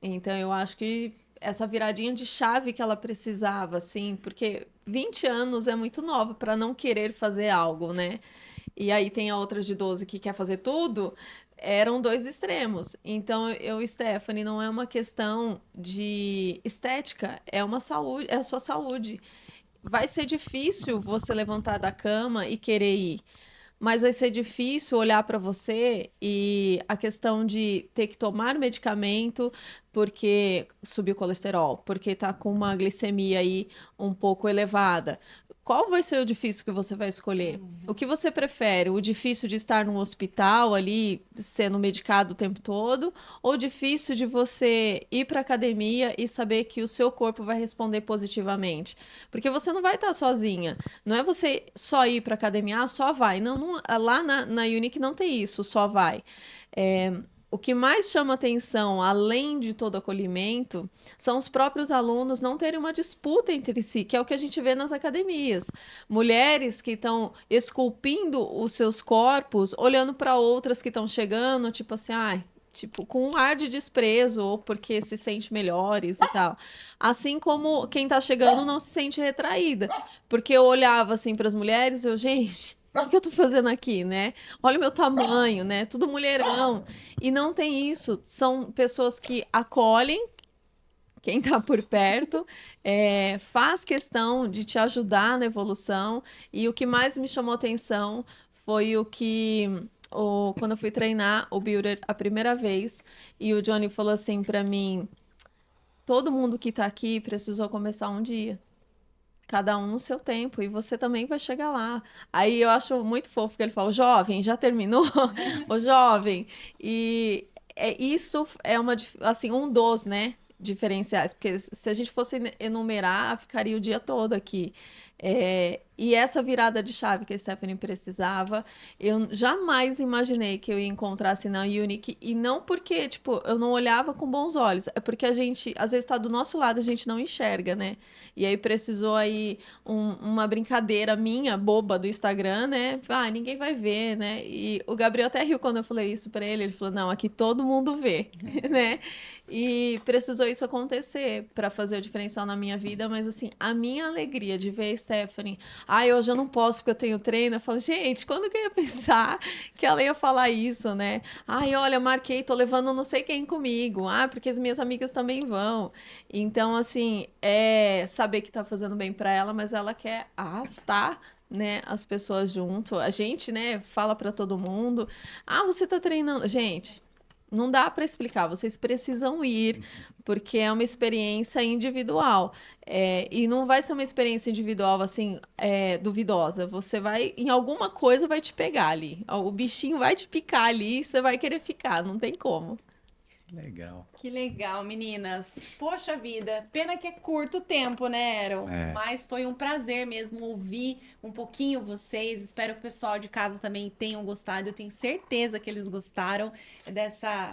C: Então, eu acho que essa viradinha de chave que ela precisava, assim, porque 20 anos é muito nova para não querer fazer algo, né? E aí tem a outra de 12 que quer fazer tudo, eram dois extremos. Então, Stephanie, não é uma questão de estética, é uma saúde, é a sua saúde. Vai ser difícil você levantar da cama e querer ir, mas vai ser difícil olhar para você e a questão de ter que tomar medicamento porque subiu o colesterol, porque tá com uma glicemia aí um pouco elevada. Qual vai ser o difícil que você vai escolher? O que você prefere? O difícil de estar num hospital ali, sendo medicado o tempo todo? Ou o difícil de você ir para academia e saber que o seu corpo vai responder positivamente? Porque você não vai estar sozinha. Não é você só ir para academia, só vai. Não, lá na Unique não tem isso, só vai. O que mais chama atenção, além de todo acolhimento, são os próprios alunos não terem uma disputa entre si, que é o que a gente vê nas academias. Mulheres que estão esculpindo os seus corpos, olhando para outras que estão chegando, tipo assim, tipo, com um ar de desprezo, ou porque se sente melhores e tal. Assim como quem tá chegando não se sente retraída. Porque eu olhava assim para as mulheres e gente, o que eu tô fazendo aqui, né? Olha o meu tamanho, né? Tudo mulherão. E não tem isso. São pessoas que acolhem quem tá por perto, faz questão de te ajudar na evolução. E o que mais me chamou atenção foi quando eu fui treinar o Builder a primeira vez, e o Johnny falou assim pra mim, todo mundo que tá aqui precisou começar um dia. Cada um no seu tempo, e você também vai chegar lá. Aí eu acho muito fofo que ele fala, o jovem, já terminou? O jovem. E isso é assim, um dos, né, diferenciais, porque se a gente fosse enumerar, ficaria o dia todo aqui. E essa virada de chave que a Stephanie precisava, eu jamais imaginei que eu ia encontrar assim na Unique, e não porque, tipo, eu não olhava com bons olhos, é porque a gente, às vezes, tá do nosso lado, a gente não enxerga, né? E aí precisou aí uma brincadeira minha, boba, do Instagram, né? Ninguém vai ver, né? E o Gabriel até riu quando eu falei isso pra ele falou, não, aqui todo mundo vê, né? E precisou isso acontecer pra fazer o diferencial na minha vida, mas assim, a minha alegria de ver a Stephanie, hoje eu não posso porque eu tenho treino, eu falo, gente, quando que eu ia pensar que ela ia falar isso, né? Olha, marquei, tô levando não sei quem comigo, porque as minhas amigas também vão. Então, assim, saber que tá fazendo bem pra ela, mas ela quer arrastar, né, as pessoas junto. A gente, né, fala pra todo mundo, você tá treinando. Gente, não dá para explicar, vocês precisam ir, porque é uma experiência individual. E não vai ser uma experiência individual, assim, duvidosa. Você vai, em alguma coisa vai te pegar ali. O bichinho vai te picar ali e você vai querer ficar, não tem como.
G: Legal.
F: Que legal, meninas. Poxa vida, pena que é curto o tempo, né, Aaron? Mas foi um prazer mesmo ouvir um pouquinho vocês. Espero que o pessoal de casa também tenham gostado. Eu tenho certeza que eles gostaram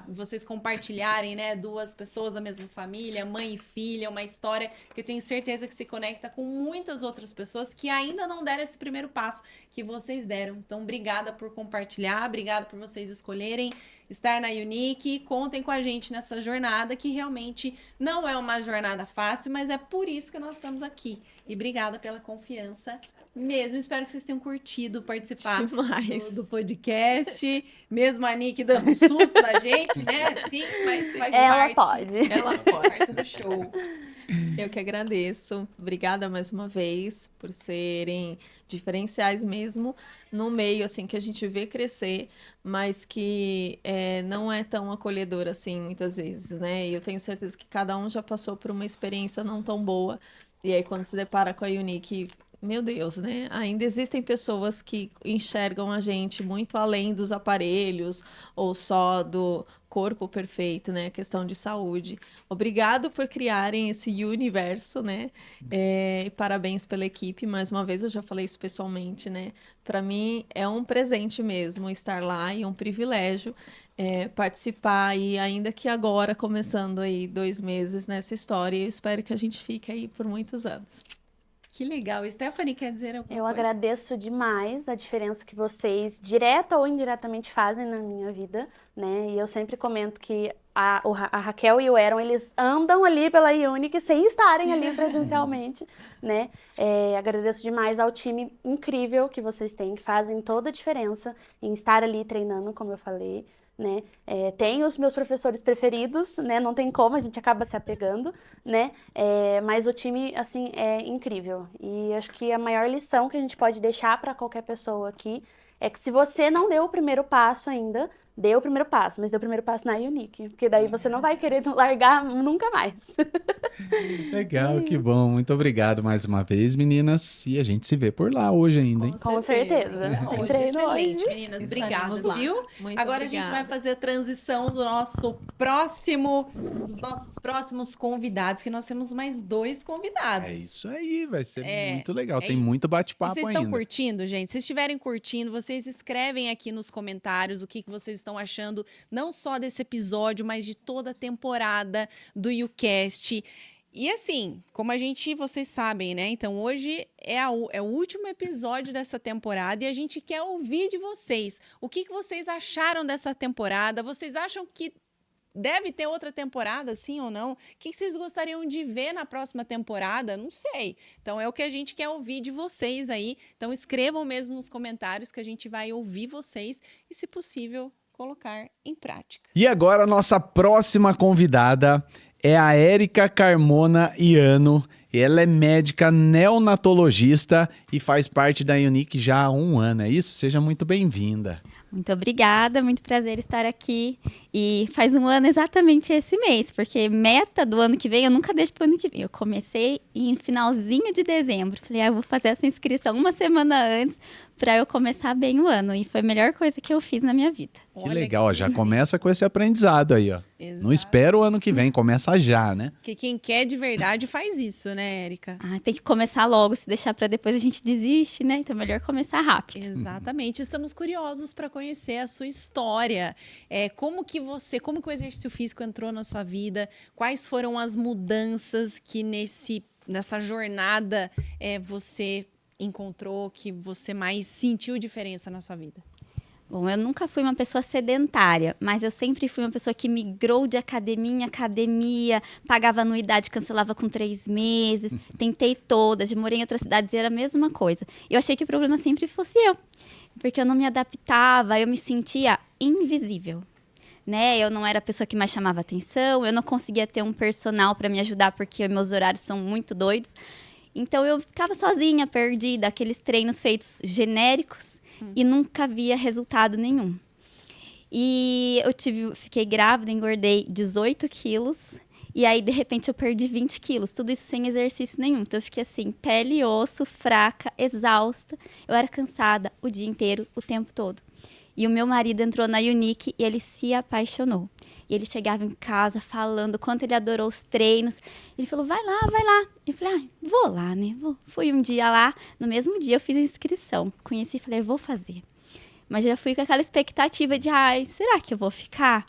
F: vocês compartilharem, né, duas pessoas da mesma família, mãe e filha, uma história que eu tenho certeza que se conecta com muitas outras pessoas que ainda não deram esse primeiro passo que vocês deram. Então, obrigada por compartilhar, obrigada por vocês escolherem estar na Unique. Contem com a gente nessa jornada, que realmente não é uma jornada fácil, mas é por isso que nós estamos aqui. E obrigada pela confiança mesmo. Espero que vocês tenham curtido participar do podcast. Mesmo a Nick dando susto na gente, né? Sim, mas faz
B: Ela
F: parte.
B: pode.
F: Ela faz parte do show.
C: Eu que agradeço. Obrigada mais uma vez por serem diferenciais mesmo no meio, assim, que a gente vê crescer, mas que não é tão acolhedor assim, muitas vezes, né? E eu tenho certeza que cada um já passou por uma experiência não tão boa. E aí, quando se depara com a Unique, meu Deus, né? Ainda existem pessoas que enxergam a gente muito além dos aparelhos ou só do corpo perfeito, né? Questão de saúde. Obrigado por criarem esse universo, né? E parabéns pela equipe. Mais uma vez, eu já falei isso pessoalmente, né? Para mim, é um presente mesmo estar lá e um privilégio participar. E ainda que agora, começando aí 2 meses nessa história, eu espero que a gente fique aí por muitos anos.
F: Que legal. Stephanie, quer dizer alguma coisa?
B: Eu agradeço demais a diferença que vocês, direta ou indiretamente, fazem na minha vida, né? E eu sempre comento que a Raquel e o Aaron, eles andam ali pela Unique sem estarem ali presencialmente, né? Agradeço demais ao time incrível que vocês têm, que fazem toda a diferença em estar ali treinando, como eu falei, né? Tem os meus professores preferidos, né? Não tem como, a gente acaba se apegando, né? Mas o time, assim, é incrível. E acho que a maior lição que a gente pode deixar para qualquer pessoa aqui é que se você não deu o primeiro passo ainda, dê o primeiro passo, mas dê o primeiro passo na Unique, porque daí você não vai querer largar nunca mais.
G: Legal, que bom. Muito obrigado mais uma vez, meninas. E a gente se vê por lá hoje ainda, hein?
B: Com certeza. Tem treino
F: Excelente,
B: hoje.
F: meninas.
C: Estaremos
F: Obrigada,
C: lá.
F: viu?
C: Muito
F: Agora
C: obrigada.
F: a gente vai fazer a transição dos nossos próximos convidados, que nós temos mais 2 convidados.
G: É isso aí, vai ser muito legal.
F: é
G: Tem
F: isso.
G: muito
F: E
G: bate-papo
F: vocês
G: ainda.
F: estão curtindo, gente? Se estiverem curtindo, vocês escrevem aqui nos comentários o que vocês estão achando, não só desse episódio, mas de toda a temporada do YouCast. E assim, como vocês sabem, né? Então hoje é o último episódio dessa temporada e a gente quer ouvir de vocês. O que vocês acharam dessa temporada? Vocês acham que deve ter outra temporada, sim ou não? O que vocês gostariam de ver na próxima temporada? Não sei. Então é o que a gente quer ouvir de vocês aí. Então escrevam mesmo nos comentários que a gente vai ouvir vocês e, se possível, colocar em prática.
G: E agora a nossa próxima convidada é a Érica Carmona Iano. Ela é médica neonatologista e faz parte da Unique já há 1 ano, é isso? Seja muito bem-vinda.
D: Muito obrigada, muito prazer estar aqui. E faz um ano exatamente esse mês, porque meta do ano que vem eu nunca deixo para o ano que vem. Eu comecei em finalzinho de dezembro. Falei, eu vou fazer essa inscrição uma semana antes para eu começar bem o ano. E foi a melhor coisa que eu fiz na minha vida.
G: Que legal, ó, já começa com esse aprendizado aí, ó.
F: Exato.
G: Não espera o ano que vem, começa já, né?
F: Porque quem quer de verdade faz isso, né, Érica?
D: Tem que começar logo, se deixar para depois a gente desiste, né? Então é melhor começar rápido.
F: Exatamente. Estamos curiosos para conhecer a sua história. Como que o exercício físico entrou na sua vida? Quais foram as mudanças que nessa jornada você encontrou, que você mais sentiu diferença na sua vida?
D: Bom, eu nunca fui uma pessoa sedentária, mas eu sempre fui uma pessoa que migrou de academia em academia, pagava anuidade, cancelava com 3 meses, tentei todas, morei em outras cidades e era a mesma coisa. Eu achei que o problema sempre fosse eu, porque eu não me adaptava, eu me sentia invisível. Né? Eu não era a pessoa que mais chamava atenção, eu não conseguia ter um personal para me ajudar porque meus horários são muito doidos. Então eu ficava sozinha, perdida, aqueles treinos feitos genéricos e nunca via resultado nenhum. E fiquei grávida, engordei 18 quilos e aí de repente eu perdi 20 quilos, tudo isso sem exercício nenhum. Então eu fiquei assim, pele e osso, fraca, exausta, eu era cansada o dia inteiro, o tempo todo. E o meu marido entrou na Unique e ele se apaixonou. E ele chegava em casa falando o quanto ele adorou os treinos. Ele falou, vai lá, vai lá. Eu falei, vou lá, né? Fui um dia lá, no mesmo dia eu fiz a inscrição. Conheci e falei, vou fazer. Mas já fui com aquela expectativa de, será que eu vou ficar?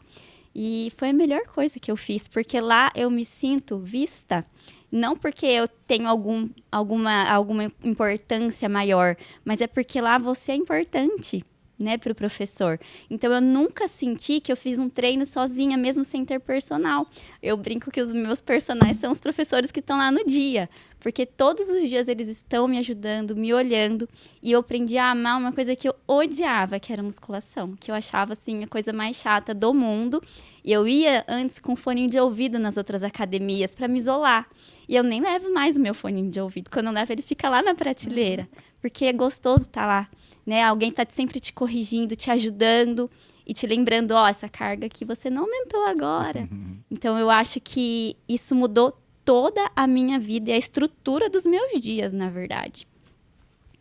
D: E foi a melhor coisa que eu fiz, porque lá eu me sinto vista. Não porque eu tenho alguma importância maior, mas é porque lá você é importante, né, para o professor. Então, eu nunca senti que eu fiz um treino sozinha, mesmo sem ter personal. Eu brinco que os meus personagens são os professores que estão lá no dia, porque todos os dias eles estão me ajudando, me olhando, e eu aprendi a amar uma coisa que eu odiava, que era musculação, que eu achava, assim, a coisa mais chata do mundo. E eu ia antes com foninho de ouvido nas outras academias para me isolar. E eu nem levo mais o meu foninho de ouvido. Quando eu levo, ele fica lá na prateleira, porque é gostoso estar lá. Né? Alguém está sempre te corrigindo, te ajudando e te lembrando, essa carga aqui você não aumentou agora. Então, eu acho que isso mudou toda a minha vida e a estrutura dos meus dias, na verdade.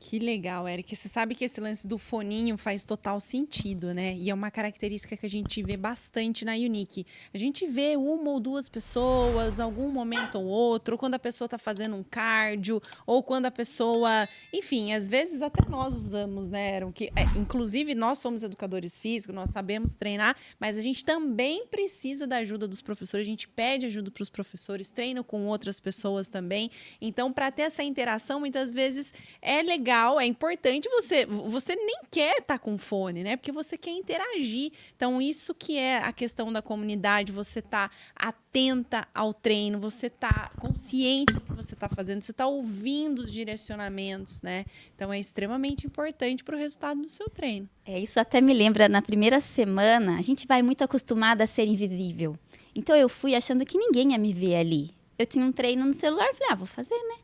F: Que legal, Érica. Você sabe que esse lance do foninho faz total sentido, né? E é uma característica que a gente vê bastante na Unique. A gente vê uma ou duas pessoas, algum momento ou outro, ou quando a pessoa está fazendo um cardio, ou quando a pessoa... Enfim, às vezes até nós usamos, né? Inclusive, nós somos educadores físicos, nós sabemos treinar, mas a gente também precisa da ajuda dos professores, a gente pede ajuda para os professores, treina com outras pessoas também. Então, para ter essa interação, muitas vezes é legal, é importante, você nem quer estar com fone, né? Porque você quer interagir. Então, isso que é a questão da comunidade, você tá atenta ao treino, você tá consciente do que você tá fazendo, você tá ouvindo os direcionamentos, né? Então, é extremamente importante para o resultado do seu treino.
D: Isso até me lembra, na primeira semana, a gente vai muito acostumada a ser invisível. Então, eu fui achando que ninguém ia me ver ali. Eu tinha um treino no celular, falei, vou fazer, né?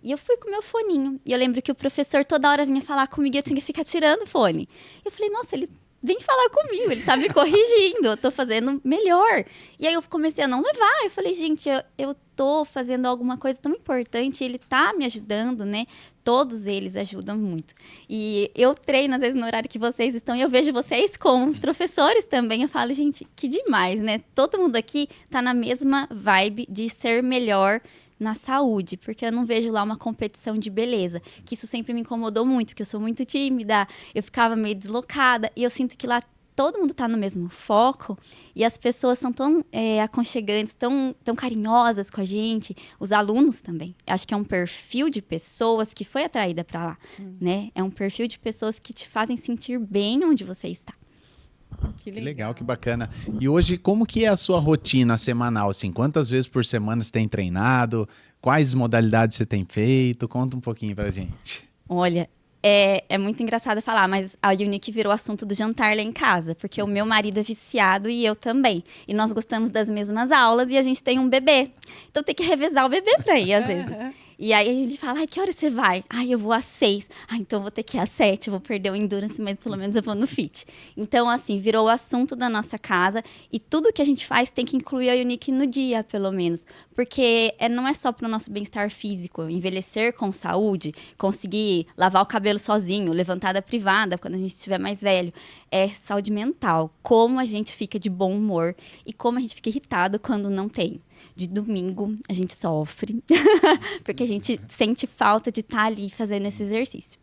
D: E eu fui com o meu foninho. E eu lembro que o professor toda hora vinha falar comigo e eu tinha que ficar tirando o fone. Eu falei, nossa, ele vem falar comigo, ele tá me corrigindo, eu tô fazendo melhor. E aí eu comecei a não levar. Eu falei, gente, eu tô fazendo alguma coisa tão importante, ele tá me ajudando, né? Todos eles ajudam muito. E eu treino, às vezes, no horário que vocês estão, e eu vejo vocês com os professores também. Eu falo, gente, que demais, né? Todo mundo aqui tá na mesma vibe de ser melhor na saúde, porque eu não vejo lá uma competição de beleza, que isso sempre me incomodou muito, porque eu sou muito tímida, eu ficava meio deslocada, e eu sinto que lá todo mundo tá no mesmo foco, e as pessoas são tão aconchegantes, tão carinhosas com a gente, os alunos também. Acho que é um perfil de pessoas que foi atraída para lá, né? É um perfil de pessoas que te fazem sentir bem onde você está.
G: Que legal, que bacana. E hoje, como que é a sua rotina semanal? Assim, quantas vezes por semana você tem treinado? Quais modalidades você tem feito? Conta um pouquinho pra gente.
D: Olha, é muito engraçado falar, mas a Unique virou assunto do jantar lá em casa, porque o meu marido é viciado e eu também. E nós gostamos das mesmas aulas e a gente tem um bebê. Então tem que revezar o bebê pra ir, às vezes. E aí a gente fala, ai, que hora você vai? Ai, eu vou às 6. Ah, então eu vou ter que ir às 7, eu vou perder o endurance, mas pelo menos eu vou no fit. Então, assim, virou o assunto da nossa casa e tudo que a gente faz tem que incluir a Unique no dia, pelo menos. Porque não é só para o nosso bem-estar físico, envelhecer com saúde, conseguir lavar o cabelo sozinho, levantada privada quando a gente estiver mais velho. É saúde mental, como a gente fica de bom humor e como a gente fica irritado quando não tem. De domingo, a gente sofre, porque a gente sente falta de estar ali fazendo esse exercício.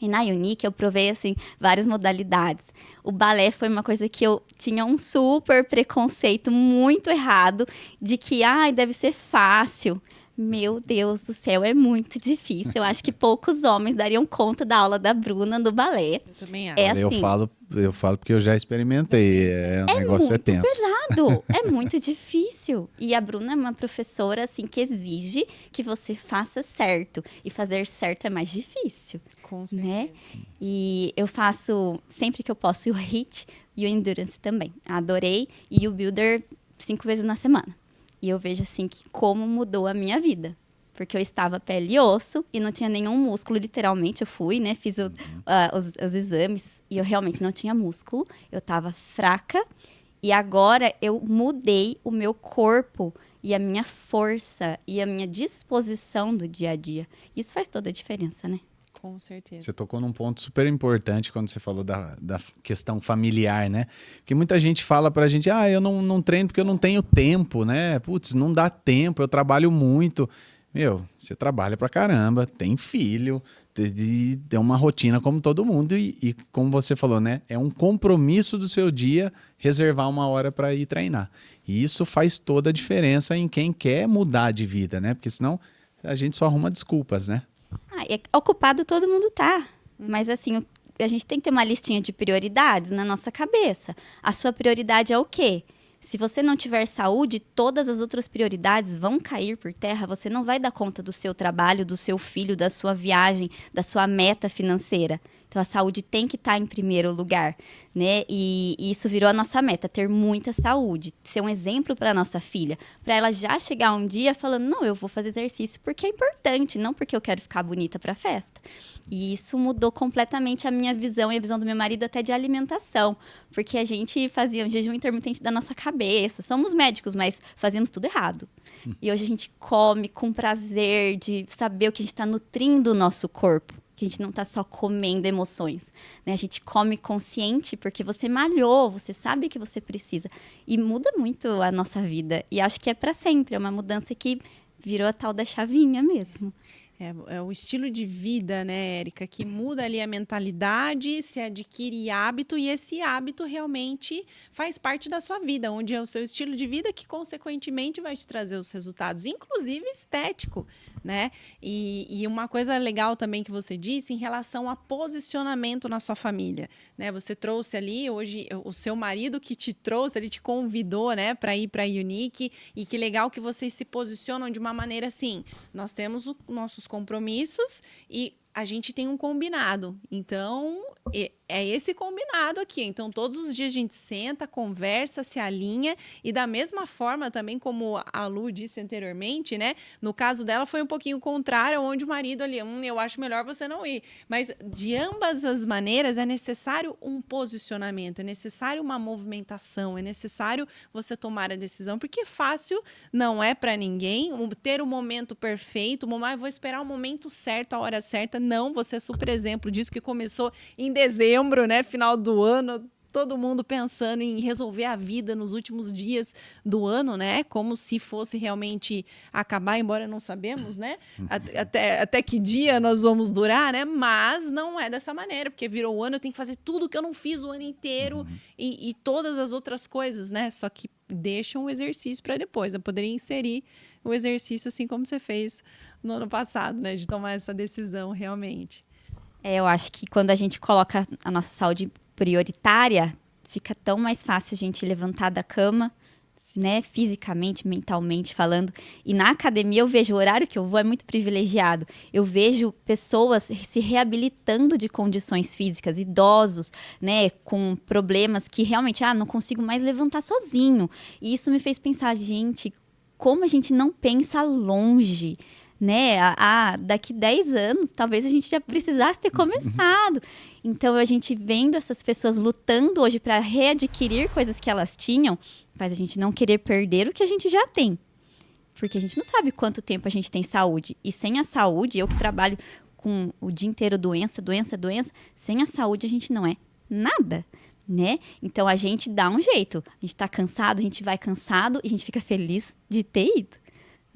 D: E na Unique eu provei, assim, várias modalidades. O balé foi uma coisa que eu tinha um super preconceito muito errado de que, deve ser fácil. Meu Deus do céu, é muito difícil. Eu acho que poucos homens dariam conta da aula da Bruna no balé.
F: Eu também acho.
D: É assim,
G: Eu falo porque eu já experimentei. O negócio é tenso.
D: pesado, é muito difícil. E a Bruna é uma professora, assim, que exige que você faça certo. E fazer certo é mais difícil,
F: Com certeza.
D: né? E eu faço, sempre que eu posso, o HIIT e o Endurance também. Adorei. E o Builder 5 vezes na semana. E eu vejo, assim, que como mudou a minha vida. Porque eu estava pele e osso e não tinha nenhum músculo, literalmente. Eu fui, né? Fiz os exames e eu realmente não tinha músculo. Eu estava fraca. E agora eu mudei o meu corpo e a minha força e a minha disposição do dia a dia. Isso faz toda a diferença, né?
F: Com certeza.
G: Você tocou num ponto super importante quando você falou da questão familiar, né? Porque muita gente fala pra gente, eu não treino porque eu não tenho tempo, né? Putz, não dá tempo, eu trabalho muito. Meu, você trabalha pra caramba, tem filho, tem uma rotina como todo mundo e como você falou, né? É um compromisso do seu dia reservar uma hora pra ir treinar. E isso faz toda a diferença em quem quer mudar de vida, né? Porque senão a gente só arruma desculpas, né?
D: Ocupado todo mundo tá. Mas assim, a gente tem que ter uma listinha de prioridades na nossa cabeça. A sua prioridade é o quê? Se você não tiver saúde, todas as outras prioridades vão cair por terra. Você não vai dar conta do seu trabalho, do seu filho, da sua viagem, da sua meta financeira. Então, a saúde tem que estar em primeiro lugar, né? E isso virou a nossa meta, ter muita saúde. Ser um exemplo para nossa filha. Para ela já chegar um dia falando, não, eu vou fazer exercício porque é importante, não porque eu quero ficar bonita para a festa. E isso mudou completamente a minha visão e a visão do meu marido até de alimentação. Porque a gente fazia um jejum intermitente da nossa cabeça. Somos médicos, mas fazíamos tudo errado. E hoje a gente come com prazer de saber o que a gente está nutrindo o nosso corpo. Que a gente não tá só comendo emoções, né? A gente come consciente porque você malhou, você sabe que você precisa. E muda muito a nossa vida. E acho que é para sempre, é uma mudança que virou a tal da chavinha mesmo.
F: É o estilo de vida, né, Érica, que muda ali a mentalidade, se adquire hábito e esse hábito realmente faz parte da sua vida, onde é o seu estilo de vida que, consequentemente, vai te trazer os resultados, inclusive estético, né? E uma coisa legal também que você disse em relação a posicionamento na sua família, né? Você trouxe ali, hoje, o seu marido que te trouxe, ele te convidou, né, para ir para a Unique e que legal que vocês se posicionam de uma maneira assim, nós temos nossos compromissos e a gente tem um combinado. Então, é esse combinado aqui. Então, todos os dias a gente senta, conversa, se alinha e da mesma forma também, como a Lu disse anteriormente, né? No caso dela foi um pouquinho contrário, onde o marido ali, eu acho melhor você não ir. Mas, de ambas as maneiras, é necessário um posicionamento, é necessário uma movimentação, é necessário você tomar a decisão, porque fácil não é para ninguém ter o momento perfeito, vou esperar o momento certo, a hora certa. Não, você é super exemplo disso, que começou em dezembro, né? Final do ano, todo mundo pensando em resolver a vida nos últimos dias do ano, né? Como se fosse realmente acabar, embora não sabemos, né? Até que dia nós vamos durar, né? Mas não é dessa maneira, porque virou o ano, eu tenho que fazer tudo que eu não fiz o ano inteiro e todas as outras coisas, né? Só que deixa um exercício para depois. Eu poderia inserir o exercício assim como você fez no ano passado, né? De tomar essa decisão realmente.
D: Eu acho que quando a gente coloca a nossa saúde prioritária, fica tão mais fácil a gente levantar da cama, né? Fisicamente, mentalmente falando. E na academia eu vejo, o horário que eu vou é muito privilegiado. Eu vejo pessoas se reabilitando de condições físicas, idosos, né? Com problemas que realmente, não consigo mais levantar sozinho. E isso me fez pensar, gente, como a gente não pensa longe, né? Daqui 10 anos, talvez a gente já precisasse ter começado. Então, a gente vendo essas pessoas lutando hoje para readquirir coisas que elas tinham, faz a gente não querer perder o que a gente já tem. Porque a gente não sabe quanto tempo a gente tem saúde. E sem a saúde, eu que trabalho com o dia inteiro doença, sem a saúde a gente não é nada, né? Então, a gente dá um jeito. A gente tá cansado, a gente vai cansado e a gente fica feliz de ter ido.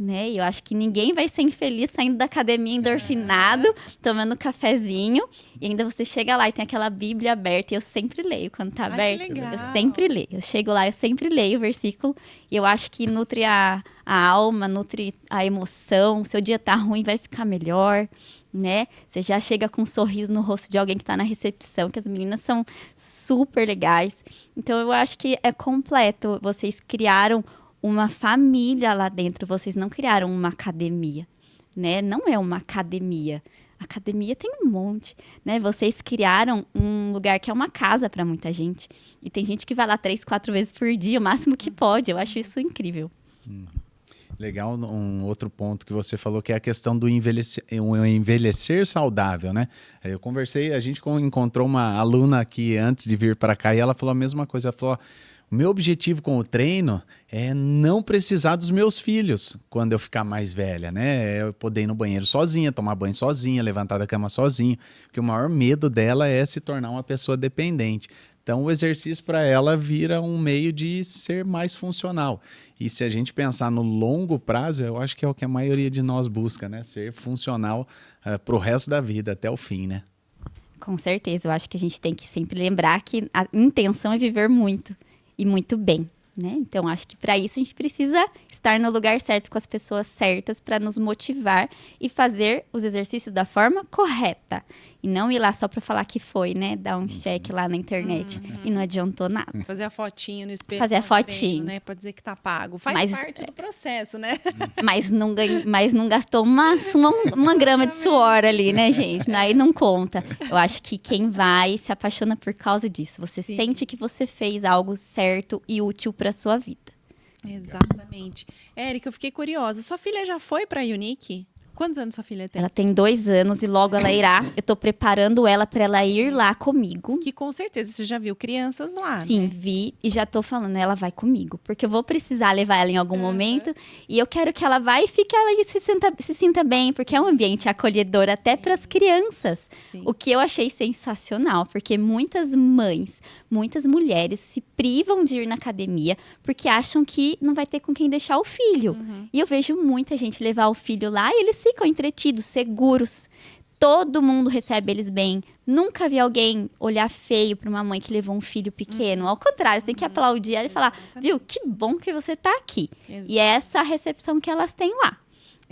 D: Né? E eu acho que ninguém vai ser infeliz saindo da academia endorfinado, tomando cafezinho, e ainda você chega lá e tem aquela Bíblia aberta, e eu sempre leio quando tá aberto. Eu sempre leio. Eu chego lá, eu sempre leio o versículo, e eu acho que nutre a alma, nutre a emoção. Seu dia tá ruim, vai ficar melhor, né? Você já chega com um sorriso no rosto de alguém que tá na recepção, que as meninas são super legais. Então, eu acho que é completo. Vocês criaram uma família lá dentro, vocês não criaram uma academia, né? Não é uma academia. Academia tem um monte, né? Vocês criaram um lugar que é uma casa para muita gente. E tem gente que vai lá 3, 4 vezes por dia, o máximo que pode. Eu acho isso incrível.
G: Legal, um outro ponto que você falou, que é a questão do envelhecer saudável, né? Eu conversei, a gente encontrou uma aluna aqui antes de vir para cá e ela falou a mesma coisa. Ela falou: o meu objetivo com o treino é não precisar dos meus filhos quando eu ficar mais velha, né? É eu poder ir no banheiro sozinha, tomar banho sozinha, levantar da cama sozinho, porque o maior medo dela é se tornar uma pessoa dependente. Então, o exercício para ela vira um meio de ser mais funcional. E se a gente pensar no longo prazo, eu acho que é o que a maioria de nós busca, né? Ser funcional para o resto da vida, até o fim, né?
D: Com certeza, eu acho que a gente tem que sempre lembrar que a intenção é viver muito. E muito bem, né? Então, acho que para isso a gente precisa estar no lugar certo com as pessoas certas para nos motivar e fazer os exercícios da forma correta. E não ir lá só para falar que foi, né? Dar um check lá na internet e não adiantou nada.
F: Fazer a fotinho no espelho.
D: Fazer a fotinho.
F: Né? Pra dizer que tá pago. Faz parte do processo, né?
D: Mas não gastou uma grama de suor ali, né, gente? Aí não conta. Eu acho que quem vai se apaixona por causa disso. Você sente que você fez algo certo e útil para sua vida.
F: Exatamente. Érica, eu fiquei curiosa. Sua filha já foi pra Unique? Quantos anos sua filha tem?
D: Ela tem 2 anos e logo ela irá. Eu tô preparando ela para ela ir lá comigo.
F: Que com certeza você já viu crianças lá,
D: Sim,
F: né?
D: vi e já tô falando, ela vai comigo. Porque eu vou precisar levar ela em algum momento. E eu quero que ela vá e fique ela e se sinta bem. Porque é um ambiente acolhedor até para as crianças.
F: Sim.
D: O que eu achei sensacional. Porque muitas mães, muitas mulheres se privam de ir na academia porque acham que não vai ter com quem deixar o filho. E eu vejo muita gente levar o filho lá e eles ficam entretidos, seguros. Todo mundo recebe eles bem. Nunca vi alguém olhar feio para uma mãe que levou um filho pequeno. Ao contrário, você tem que aplaudir ela e falar, viu, que bom que você tá aqui.
F: Exato.
D: E é essa a recepção que elas têm lá.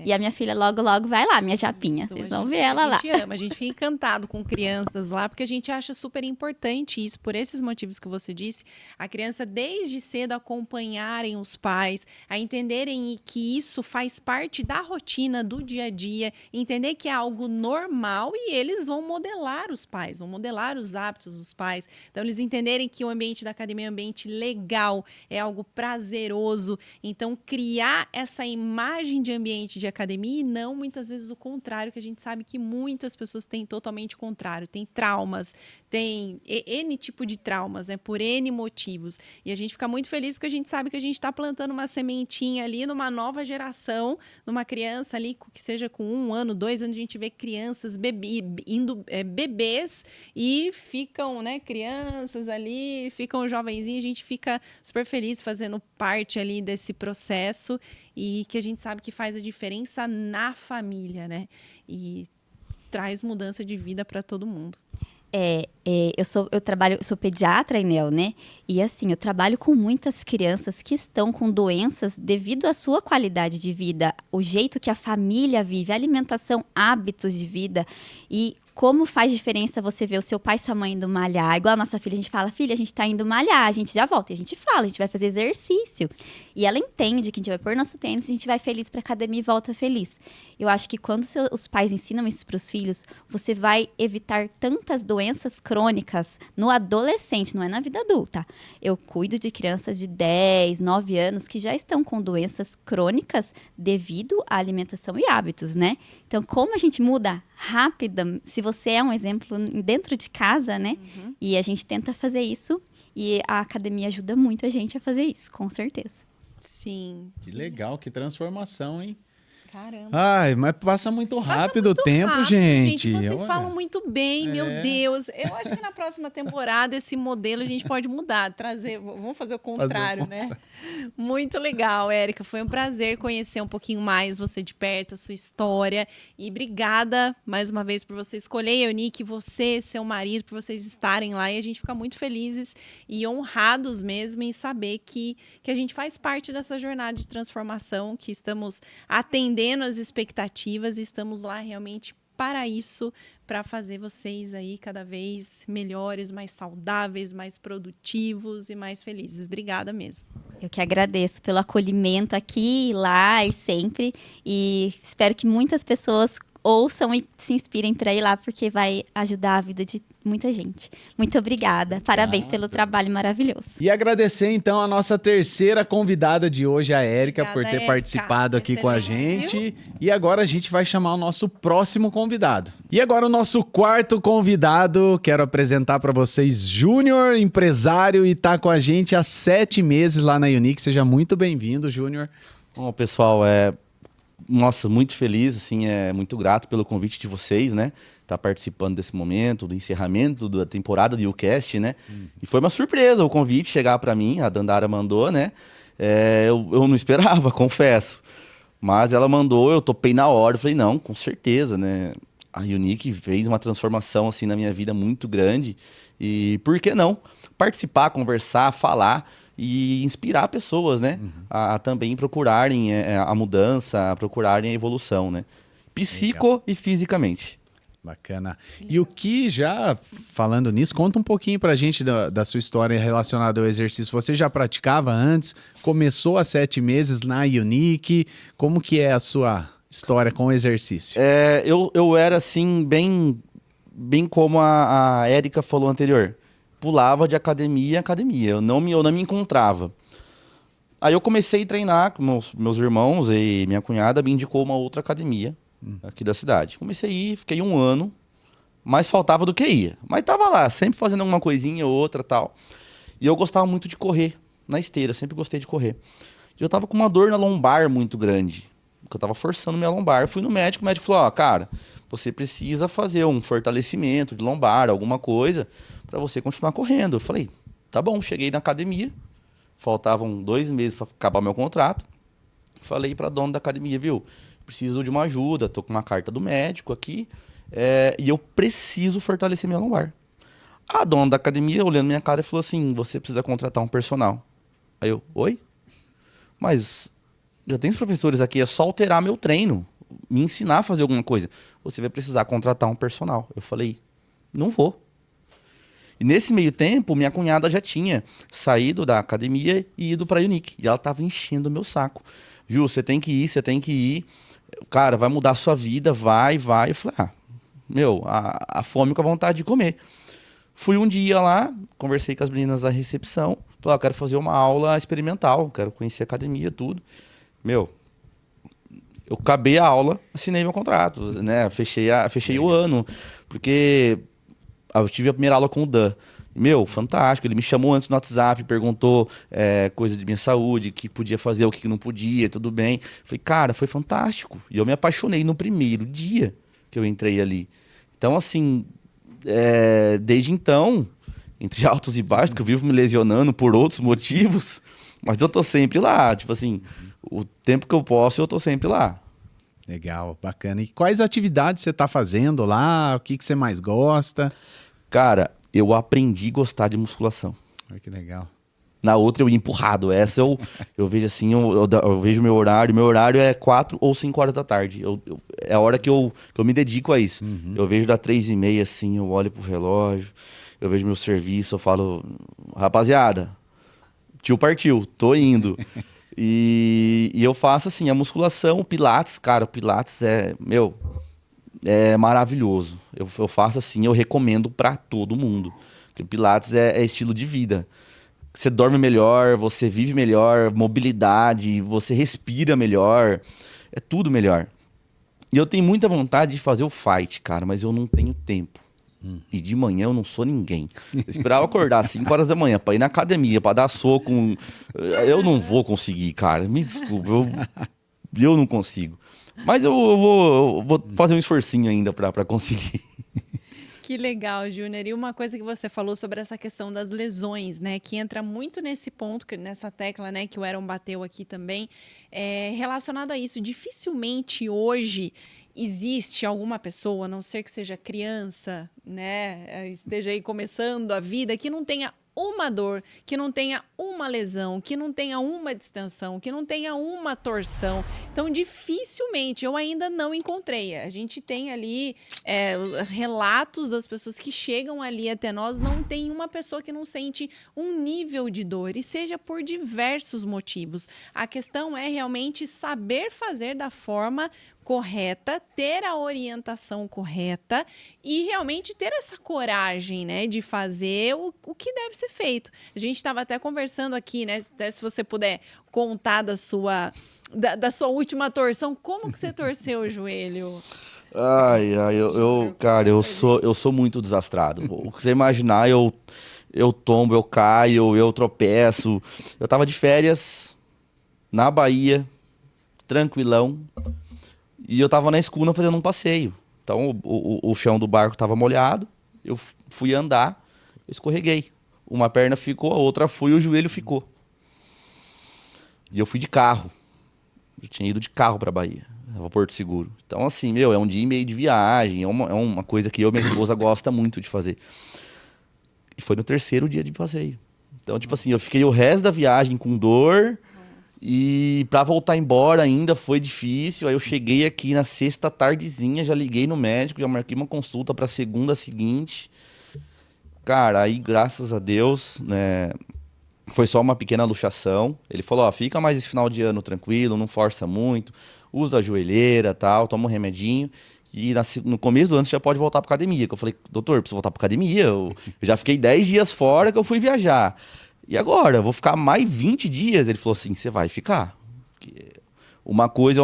D: E a minha filha logo, logo vai lá, minha japinha.
F: Isso,
D: Vocês vão ver ela lá.
F: A gente ama, a gente fica encantado com crianças lá, porque a gente acha super importante isso, por esses motivos que você disse, a criança desde cedo acompanharem os pais, a entenderem que isso faz parte da rotina, do dia a dia, entender que é algo normal e eles vão modelar os pais, vão modelar os hábitos dos pais. Então, eles entenderem que o ambiente da academia é um ambiente legal, é algo prazeroso. Então, criar essa imagem de ambiente de academia e não muitas vezes o contrário, que a gente sabe que muitas pessoas têm totalmente o contrário, tem traumas, tem N tipo de traumas, né, por N motivos, e a gente fica muito feliz porque a gente sabe que a gente está plantando uma sementinha ali numa nova geração, numa criança ali que seja com 1 ano, 2 anos, a gente vê crianças bebês e ficam, né, crianças ali, ficam jovenzinhos, a gente fica super feliz fazendo parte ali desse processo e que a gente sabe que faz a diferença na família, né? E traz mudança de vida para todo mundo.
D: Eu sou pediatra, Inel, né? E assim, eu trabalho com muitas crianças que estão com doenças devido à sua qualidade de vida, o jeito que a família vive, a alimentação, hábitos de vida. E como faz diferença você ver o seu pai e sua mãe indo malhar. Igual a nossa filha, a gente fala, filha, a gente tá indo malhar, a gente já volta. E a gente fala, a gente vai fazer exercício. E ela entende que a gente vai pôr nosso tênis, a gente vai feliz pra academia e volta feliz. Eu acho que quando os pais ensinam isso pros filhos, você vai evitar tantas doenças doenças crônicas no adolescente, não é na vida adulta. Eu cuido de crianças de 10, 9 anos que já estão com doenças crônicas devido à alimentação e hábitos, né? Então, como a gente muda rápido, se você é um exemplo dentro de casa, né? E a gente tenta fazer isso e a academia ajuda muito a gente a fazer isso, com certeza.
F: Sim.
G: Que legal, que transformação, hein?
F: Caramba.
G: Ai, mas passa muito rápido
F: Muito
G: o tempo,
F: rápido,
G: gente.
F: Vocês
G: Olha.
F: falam muito bem, meu Deus. Eu acho que na próxima temporada esse modelo a gente pode mudar, trazer, vamos fazer o contrário, né? Muito legal, Érica. Foi um prazer conhecer um pouquinho mais você de perto, a sua história. E obrigada mais uma vez por você escolher, Eunice, você, seu marido, por vocês estarem lá. E a gente fica muito felizes e honrados mesmo em saber que a gente faz parte dessa jornada de transformação, que estamos atendendo as expectativas e estamos lá realmente para isso, para fazer vocês aí cada vez melhores, mais saudáveis, mais produtivos e mais felizes. Obrigada mesmo.
D: Eu que agradeço pelo acolhimento aqui, lá e sempre. E espero que muitas pessoas ouçam e se inspirem para ir lá, porque vai ajudar a vida de muita gente. Muito obrigada. Parabéns pelo trabalho maravilhoso.
G: E agradecer, então, a nossa terceira convidada de hoje, a Érica, por ter
F: Érica.
G: participado aqui com a
F: Excelente,
G: gente. E agora a gente vai chamar o nosso próximo convidado. E agora o nosso quarto convidado, quero apresentar para vocês Júnior, empresário, e tá com a gente há 7 meses lá na Unique. Seja muito bem-vindo, Júnior.
E: Bom, pessoal, nossa, muito feliz, assim, muito grato pelo convite de vocês, né? Tá participando desse momento, do encerramento da temporada do YouCast, né? E foi uma surpresa o convite chegar para mim, a Dandara mandou, né? Eu não esperava, confesso. Mas ela mandou, eu topei na hora, eu falei, não, com certeza, né? A Unique fez uma transformação, assim, na minha vida muito grande. E por que não? Participar, conversar, falar e inspirar pessoas, né? A também procurarem a mudança, a procurarem a evolução, né? Psico e fisicamente.
G: Bacana. E o que já, falando nisso, conta um pouquinho pra gente da sua história relacionada ao exercício. Você já praticava antes? Começou há 7 meses na Unique? Como que é a sua história com o exercício?
E: Eu era, assim, bem como a Érica falou anterior. Pulava de academia em academia. Eu não me encontrava. Aí eu comecei a treinar com meus irmãos e minha cunhada me indicou uma outra academia aqui da cidade. Comecei a ir, fiquei 1 ano, mais faltava do que ia. Mas tava lá, sempre fazendo alguma coisinha ou outra tal. E eu gostava muito de correr na esteira, sempre gostei de correr. E eu tava com uma dor na lombar muito grande, porque eu tava forçando minha lombar. Eu fui no médico, o médico falou, ó, cara, você precisa fazer um fortalecimento de lombar, alguma coisa, pra você continuar correndo. Eu falei, tá bom, cheguei na academia, faltavam 2 meses pra acabar meu contrato. Falei pra dona da academia, viu, preciso de uma ajuda, tô com uma carta do médico aqui, e eu preciso fortalecer minha lombar. A dona da academia, olhando minha cara, falou assim, você precisa contratar um personal. Aí eu, oi? Mas já tem os professores aqui, é só alterar meu treino, me ensinar a fazer alguma coisa. Você vai precisar contratar um personal. Eu falei, não vou. E nesse meio tempo, minha cunhada já tinha saído da academia e ido pra Unique. E ela tava enchendo o meu saco. Ju, você tem que ir. Cara, vai mudar a sua vida, vai. Eu falei, a fome com a vontade de comer. Fui um dia lá, conversei com as meninas da recepção. Falei, eu quero fazer uma aula experimental, quero conhecer a academia, tudo. Eu acabei a aula, assinei meu contrato, né? Fechei o ano, porque eu tive a primeira aula com o Dan. Fantástico. Ele me chamou antes no WhatsApp, perguntou coisa de minha saúde, que podia fazer, o que não podia, tudo bem. Falei, cara, foi fantástico. E eu me apaixonei no primeiro dia que eu entrei ali. Então, assim, desde então, entre altos e baixos, que eu vivo me lesionando por outros motivos, mas eu tô sempre lá. Tipo assim, o tempo que eu posso, eu tô sempre lá.
G: Legal, bacana. E quais atividades você tá fazendo lá? O que você mais gosta?
E: Cara, eu aprendi a gostar de musculação.
G: Ai, que legal.
E: Na outra eu ia empurrado. Essa eu vejo assim, eu vejo meu horário é 4 ou 5 horas da tarde. É a hora que eu me dedico a isso. Eu vejo da 3h30 assim, eu olho pro relógio, eu vejo meu serviço, eu falo, rapaziada, tio partiu, tô indo. E eu faço assim, a musculação, o Pilates, cara, o Pilates é maravilhoso. Eu faço assim, eu recomendo pra todo mundo. Porque Pilates é estilo de vida. Você dorme melhor, você vive melhor, mobilidade, você respira melhor, é tudo melhor. E eu tenho muita vontade de fazer o fight, cara, mas eu não tenho tempo. E de manhã eu não sou ninguém. Eu esperava acordar às 5 horas da manhã pra ir na academia, pra dar soco. Eu não vou conseguir, cara. Me desculpa, eu não consigo. Mas eu vou fazer um esforcinho ainda pra conseguir.
F: Que legal, Júnior. E uma coisa que você falou sobre essa questão das lesões, né? Que entra muito nesse ponto, nessa tecla, né? Que o Aaron bateu aqui também. Relacionado a isso, dificilmente hoje existe alguma pessoa, a não ser que seja criança, né? Esteja aí começando a vida, que não tenha uma dor, que não tenha uma lesão, que não tenha uma distensão, que não tenha uma torção. Então, dificilmente, eu ainda não encontrei. A gente tem ali relatos das pessoas que chegam ali até nós, não tem uma pessoa que não sente um nível de dor, e seja por diversos motivos. A questão é realmente saber fazer da forma correta, ter a orientação correta e realmente ter essa coragem, né, de fazer o que deve ser feito. A gente estava até conversando aqui, né, se você puder contar da sua última torção, como que você torceu o joelho?
E: Cara, eu sou muito desastrado. O que você imaginar, eu tombo, eu caio, eu tropeço. Eu tava de férias na Bahia, tranquilão. E eu tava na escuna fazendo um passeio. Então o chão do barco tava molhado, eu fui andar, eu escorreguei. Uma perna ficou, a outra foi e o joelho ficou. E eu fui de carro. Eu tinha ido de carro pra Bahia, pra Porto Seguro. Então assim, é um dia e meio de viagem, é uma coisa que eu e minha esposa gosta muito de fazer. E foi no 3º dia de passeio. Então, tipo assim, eu fiquei o resto da viagem com dor. E pra voltar embora ainda foi difícil. Aí eu cheguei aqui na sexta tardezinha, já liguei no médico, já marquei uma consulta pra segunda seguinte. Cara, aí graças a Deus, né, foi só uma pequena luxação. Ele falou, fica mais esse final de ano tranquilo, não força muito, usa a joelheira, tal, toma um remedinho. E no começo do ano você já pode voltar pra academia. Que eu falei, doutor, preciso voltar pra academia. Eu já fiquei 10 dias fora que eu fui viajar. E agora? Eu vou ficar mais 20 dias? Ele falou assim, você vai ficar. Uma coisa,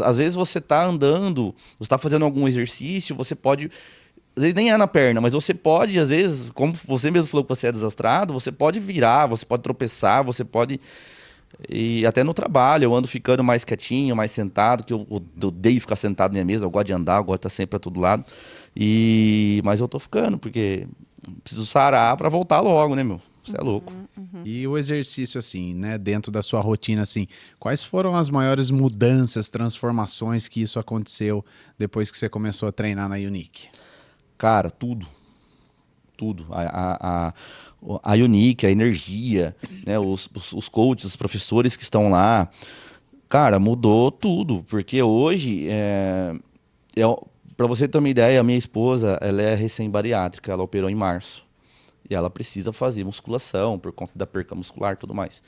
E: às vezes você tá andando, você tá fazendo algum exercício, você pode... Às vezes nem é na perna, mas você pode, às vezes, como você mesmo falou que você é desastrado, você pode virar, você pode tropeçar, você pode... E até no trabalho, eu ando ficando mais quietinho, mais sentado, que eu odeio ficar sentado na minha mesa, eu gosto de andar, eu gosto de estar sempre pra todo lado. Mas eu tô ficando, porque preciso sarar pra voltar logo, né, meu? Você é louco.
G: E o exercício, assim, né, dentro da sua rotina, assim, quais foram as maiores mudanças, transformações que isso aconteceu depois que você começou a treinar na Unique?
E: Cara, tudo. A Unique, a energia, né, os coaches, os professores que estão lá, cara, mudou tudo, porque hoje, pra você ter uma ideia, a minha esposa, ela é recém-bariátrica, ela operou em março. E ela precisa fazer musculação por conta da perca muscular e tudo mais.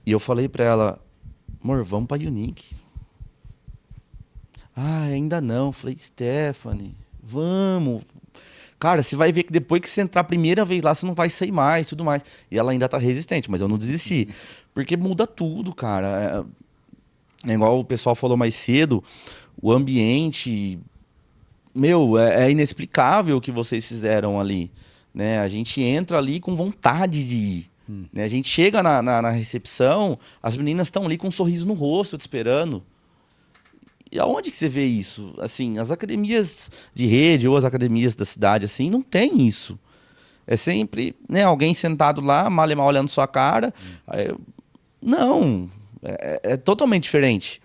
E: E eu falei pra ela, amor, vamos pra Unique. Ainda não. Eu falei, Stephanie, vamos. Cara, você vai ver que depois que você entrar a primeira vez lá, você não vai sair mais e tudo mais. E ela ainda tá resistente, mas eu não desisti. Porque muda tudo, cara. É igual o pessoal falou mais cedo, o ambiente... é inexplicável o que vocês fizeram ali. Né? A gente entra ali com vontade de ir. Né? A gente chega na recepção, as meninas estão ali com um sorriso no rosto, te esperando. E aonde que você vê isso? Assim, as academias de rede ou as academias da cidade, assim, não tem isso. É sempre, né, alguém sentado lá, mal e mal olhando sua cara. Não, é totalmente diferente.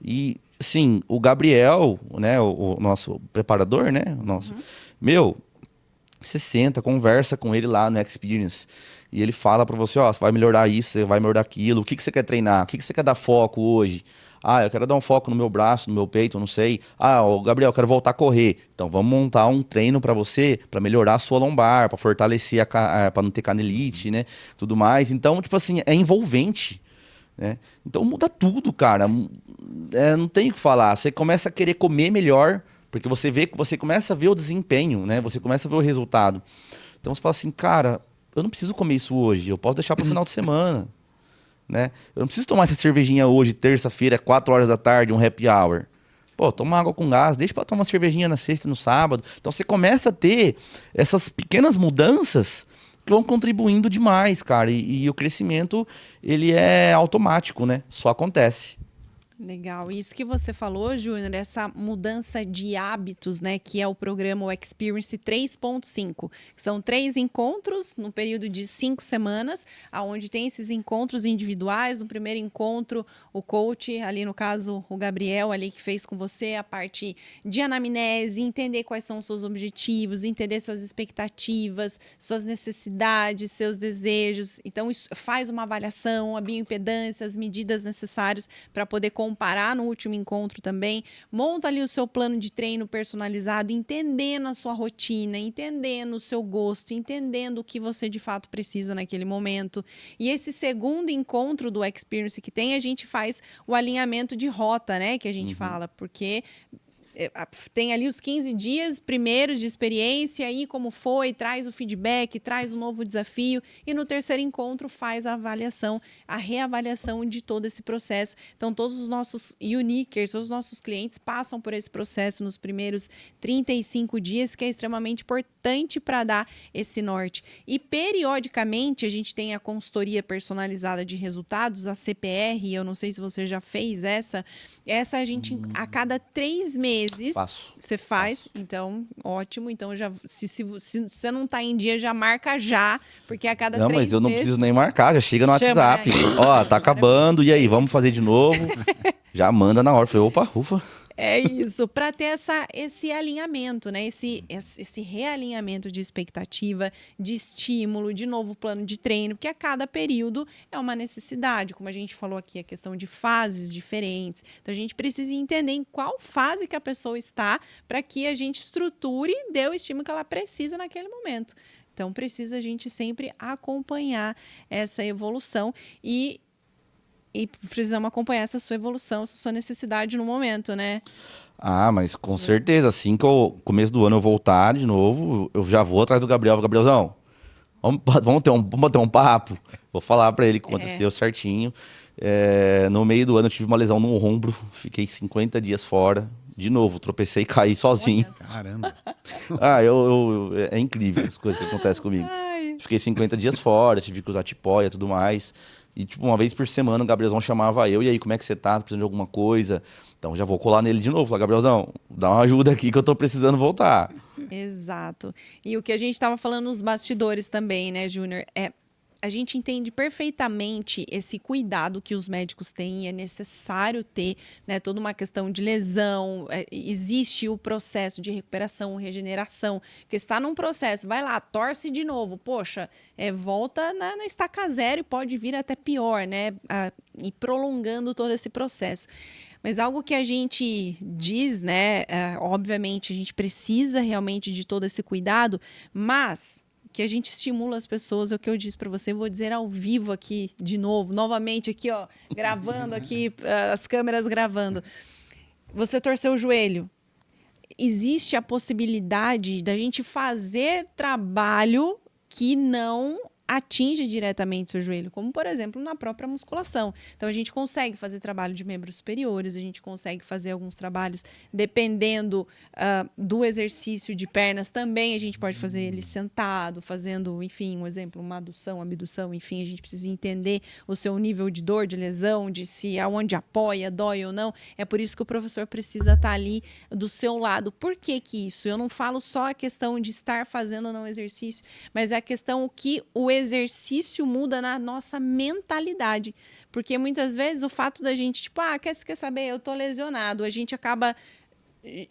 E: E, sim, o Gabriel, né, o nosso preparador, né, você senta, conversa com ele lá no Experience e ele fala pra você, você vai melhorar isso, você vai melhorar aquilo, o que você quer treinar, o que você quer dar foco hoje? Eu quero dar um foco no meu braço, no meu peito, eu não sei. Gabriel, eu quero voltar a correr. Então vamos montar um treino pra você, pra melhorar a sua lombar, pra fortalecer, pra não ter canelite, né, tudo mais. Então, tipo assim, é envolvente, né? Então muda tudo, cara. Não tem o que falar, você começa a querer comer melhor Porque você começa a ver o desempenho, né? Você começa a ver o resultado. Então você fala assim, cara, eu não preciso comer isso hoje, eu posso deixar para o final de semana, né? Eu não preciso tomar essa cervejinha hoje, terça-feira, 4 horas da tarde, um happy hour. Pô, toma água com gás, deixa para tomar uma cervejinha na sexta e no sábado. Então você começa a ter essas pequenas mudanças que vão contribuindo demais, cara. E o crescimento, ele é automático, né? Só acontece.
F: Legal. Isso que você falou, Júnior, essa mudança de hábitos, né, que é o programa o Experience 3.5, que são 3 encontros no período de 5 semanas, aonde tem esses encontros individuais. No primeiro encontro, o coach, ali no caso, o Gabriel, ali que fez com você a parte de anamnese, entender quais são os seus objetivos, entender suas expectativas, suas necessidades, seus desejos. Então, isso faz uma avaliação, a bioimpedância, as medidas necessárias para poder comparar no último encontro também, monta ali o seu plano de treino personalizado, entendendo a sua rotina, entendendo o seu gosto, entendendo o que você de fato precisa naquele momento. E esse segundo encontro do Experience que tem, a gente faz o alinhamento de rota, né, que a gente fala, porque tem ali os 15 dias primeiros de experiência, aí como foi, traz o feedback, traz um novo desafio, e no terceiro encontro faz a avaliação, a reavaliação de todo esse processo. Então, todos os nossos uniquers, todos os nossos clientes passam por esse processo nos primeiros 35 dias, que é extremamente importante para dar esse norte. E, periodicamente, a gente tem a consultoria personalizada de resultados, a CPR, eu não sei se você já fez essa a gente, a cada 3 meses, você faz. Então, ótimo. Então, já, se você não tá em dia, já marca já, porque a cada 3 meses...
E: Não, mas eu não preciso nem marcar, já chega no WhatsApp. Ó, tá acabando, e aí, vamos fazer de novo? Já manda na hora. Falei, opa, ufa.
F: É isso, para ter esse alinhamento, né? Esse realinhamento de expectativa, de estímulo, de novo plano de treino, porque a cada período é uma necessidade, como a gente falou aqui, a questão de fases diferentes. Então, a gente precisa entender em qual fase que a pessoa está para que a gente estruture e dê o estímulo que ela precisa naquele momento. Então, precisa a gente sempre acompanhar essa evolução e precisamos acompanhar essa sua evolução, essa sua necessidade no momento, né?
E: Ah, mas com certeza, assim que o começo do ano eu voltar de novo, eu já vou atrás do Gabriel. Gabrielzão, vamos bater um papo. Vou falar pra ele o que aconteceu certinho. No meio do ano eu tive uma lesão no ombro, fiquei 50 dias fora. De novo, tropecei e caí sozinho.
G: Caramba.
E: É incrível as coisas que acontecem comigo. Fiquei 50 dias fora, tive que usar tipóia e tudo mais. E, tipo, uma vez por semana o Gabrielzão chamava eu, e aí, como é que você tá? Tá precisando de alguma coisa? Então, já vou colar nele de novo. Falar, Gabrielzão, dá uma ajuda aqui que eu tô precisando voltar.
F: Exato. E o que a gente tava falando nos bastidores também, né, Júnior? A gente entende perfeitamente esse cuidado que os médicos têm, é necessário ter, né, toda uma questão de lesão, existe o processo de recuperação, regeneração, porque está num processo, vai lá, torce de novo, poxa, volta na estaca zero e pode vir até pior, né, e prolongando todo esse processo. Mas algo que a gente diz, né, obviamente a gente precisa realmente de todo esse cuidado, mas que a gente estimula as pessoas, é o que eu disse para você, vou dizer ao vivo aqui de novo, novamente aqui, ó, gravando aqui, as câmeras gravando. Você torceu o joelho. Existe a possibilidade da gente fazer trabalho que não atinge diretamente o seu joelho, como, por exemplo, na própria musculação. Então, a gente consegue fazer trabalho de membros superiores, a gente consegue fazer alguns trabalhos, dependendo do exercício de pernas também, a gente pode fazer ele sentado, fazendo, enfim, um exemplo, uma adução, abdução, enfim, a gente precisa entender o seu nível de dor, de lesão, de se aonde apoia, dói ou não. É por isso que o professor precisa estar ali do seu lado. Por que isso? Eu não falo só a questão de estar fazendo ou não exercício, mas é a questão que o exercício muda na nossa mentalidade. Porque muitas vezes o fato da gente, tipo, quer saber, eu tô lesionado, a gente acaba